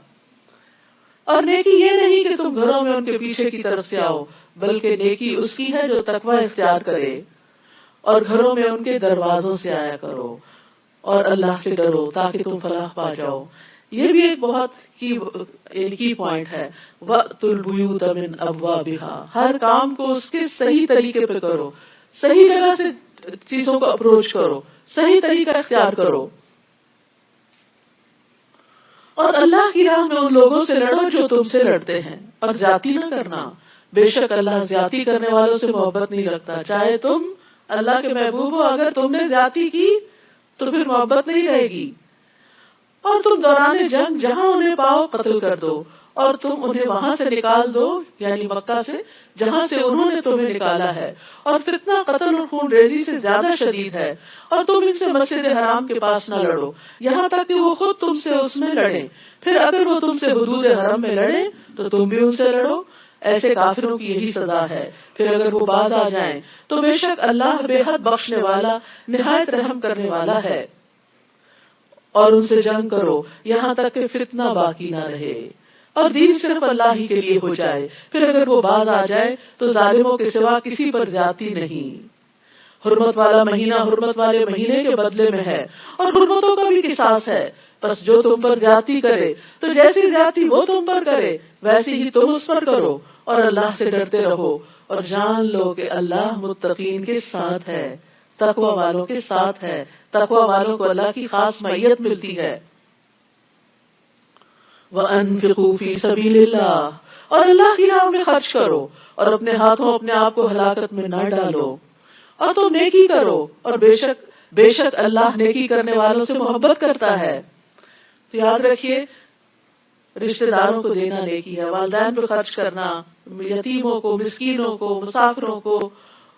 اور نیکی یہ نہیں کہ تم گھروں میں ان کے پیچھے کی طرف سے آؤ، بلکہ نیکی اس کی ہے جو تقوی اختیار کرے، اور گھروں میں ان کے دروازوں سے آیا کرو اور اللہ سے ڈرو تاکہ تم فلاح پا جاؤ. یہ بھی ایک بہت کی پوائنٹ ہے. وَأْتُوا الْبُيُوتَ مِنْ أَبْوَابِهَا، ہر کام کو اس کے صحیح طریقے پہ کرو، صحیح جگہ سے چیزوں کو اپروچ کرو، صحیح طریقہ اختیار کرو. اور اللہ کی راہ میں ان لوگوں سے لڑو جو تم سے لڑتے ہیں، اور زیادتی نہ کرنا، بے شک اللہ زیادتی کرنے والوں سے محبت نہیں رکھتا. چاہے تم اللہ کے محبوب ہو، اگر تم نے زیادتی کی تو پھر محبت نہیں رہے گی. اور تم دوران جنگ جہاں انہیں پاؤ قتل کر دو، اور تم انہیں وہاں سے نکال دو یعنی مکہ سے جہاں سے انہوں نے تمہیں نکالا ہے. اور فتنہ قتل اور خون ریزی سے زیادہ شدید ہے، اور تم ان سے مسجد حرام کے پاس نہ لڑو یہاں تک کہ وہ خود تم سے اس میں لڑیں. پھر اگر وہ تم سے حدود حرم میں لڑیں تو تم بھی ان سے لڑو، ایسے کافروں کی یہی سزا ہے. پھر اگر وہ باز آ جائیں تو بے شک اللہ بے حد بخشنے والا نہایت رحم کرنے والا ہے. اور ان سے جنگ کرو یہاں تک کہ فتنہ باقی نہ رہے اور دین صرف اللہ ہی کے لیے ہو جائے. پھر اگر وہ باز آ جائے تو ظالموں کے سوا کسی پر زیادتی نہیں. حرمت والا مہینہ حرمت والے مہینے کے بدلے میں ہے، اور حرمتوں کا بھی قصاص ہے. بس جو تم پر زیادتی کرے تو جیسی زیادتی وہ تم پر کرے ویسی ہی تم اس پر کرو، اور اللہ سے ڈرتے رہو، اور جان لو کہ اللہ متقین کے ساتھ ہے، تقوی والوں کے ساتھ ہے. تقوی والوں کو اللہ کی خاص معیت ملتی ہے. وَأَنفِقُوا فِي سَبِيلِ اللَّهِ، اور اللہ کی راہ میں خرچ کرو، اور اپنے ہاتھوں اپنے آپ کو ہلاکت میں نہ ڈالو، اور تم نیکی کرو، اور بے شک اللہ نیکی کرنے والوں سے محبت کرتا ہے. تو یاد رکھیے، رشتہ داروں کو دینا نیکی ہے، والدین پہ خرچ کرنا، یتیموں کو، مسکینوں کو، مسافروں کو،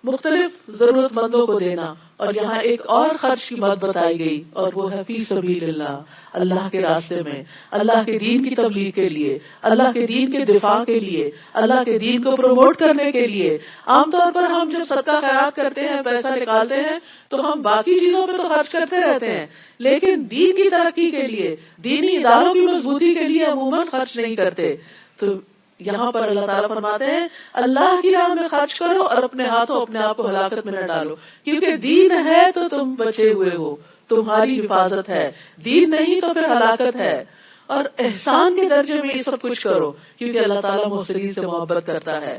مختلف ضرورت مندوں کو دینا. اور یہاں ایک اور خرچ کی بات بتائی گئی، اور وہ ہے فی سبیل اللہ، اللہ کے راستے میں، اللہ کے دین کی تبلیغ کے لیے، اللہ کے دین کے دفاع کے لیے، اللہ کے دین کو پروموٹ کرنے کے لیے. عام طور پر ہم جب صدقہ خیرات کرتے ہیں، پیسہ نکالتے ہیں، تو ہم باقی چیزوں پہ تو خرچ کرتے رہتے ہیں، لیکن دین کی ترقی کے لیے، دینی اداروں کی مضبوطی کے لیے عموماً خرچ نہیں کرتے. تو یہاں پر اللہ تعالیٰ فرماتے ہیں اللہ کی راہ میں خرچ کرو، اور اپنے ہاتھوں اپنے آپ کو ہلاکت میں نہ ڈالو، کیونکہ دین ہے تو تم بچے ہوئے ہو، تمہاری حفاظت ہے، دین نہیں تو پھر ہلاکت ہے. اور احسان کے درجے میں یہ سب کچھ کرو، کیونکہ اللہ تعالیٰ محسنین سے محبت کرتا ہے.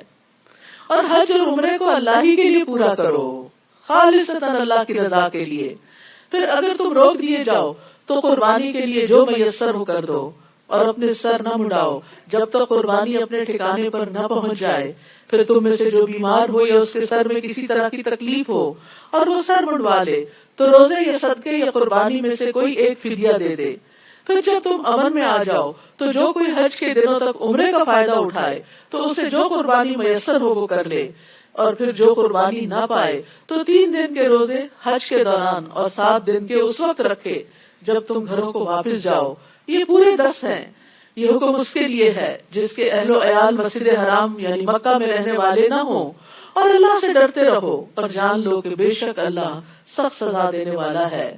اور حج اور عمرے کو اللہ ہی کے لیے پورا کرو، خالصتاً اللہ کی رضا کے لیے. پھر اگر تم روک دیے جاؤ تو قربانی کے لیے جو میسر ہو کر دو، اور اپنے سر نہ مڑاؤ جب تک قربانی اپنے ٹھکانے پر نہ پہنچ جائے. پھر تم میں سے جو بیمار ہو یا اس کے سر میں کسی طرح کی تکلیف ہو اور وہ سر منڈوا لے تو روزے یا صدقے یا قربانی میں سے کوئی ایک فدیہ دے دے. پھر جب تم امن میں آ جاؤ تو جو کوئی حج کے دنوں تک عمرے کا فائدہ اٹھائے تو اسے جو قربانی میسر ہو وہ کر لے. اور پھر جو قربانی نہ پائے تو 3 دن کے روزے حج کے دوران اور 7 دن کے اس وقت رکھے جب تم گھروں کو واپس جاؤ. یہ پورے 10 ہیں. یہ حکم اس کے لیے ہے جس کے اہل و عیال مسجد حرام یعنی مکہ میں رہنے والے نہ ہوں. اور اللہ سے ڈرتے رہو، اور جان لو کہ بے شک اللہ سخت سزا دینے والا ہے.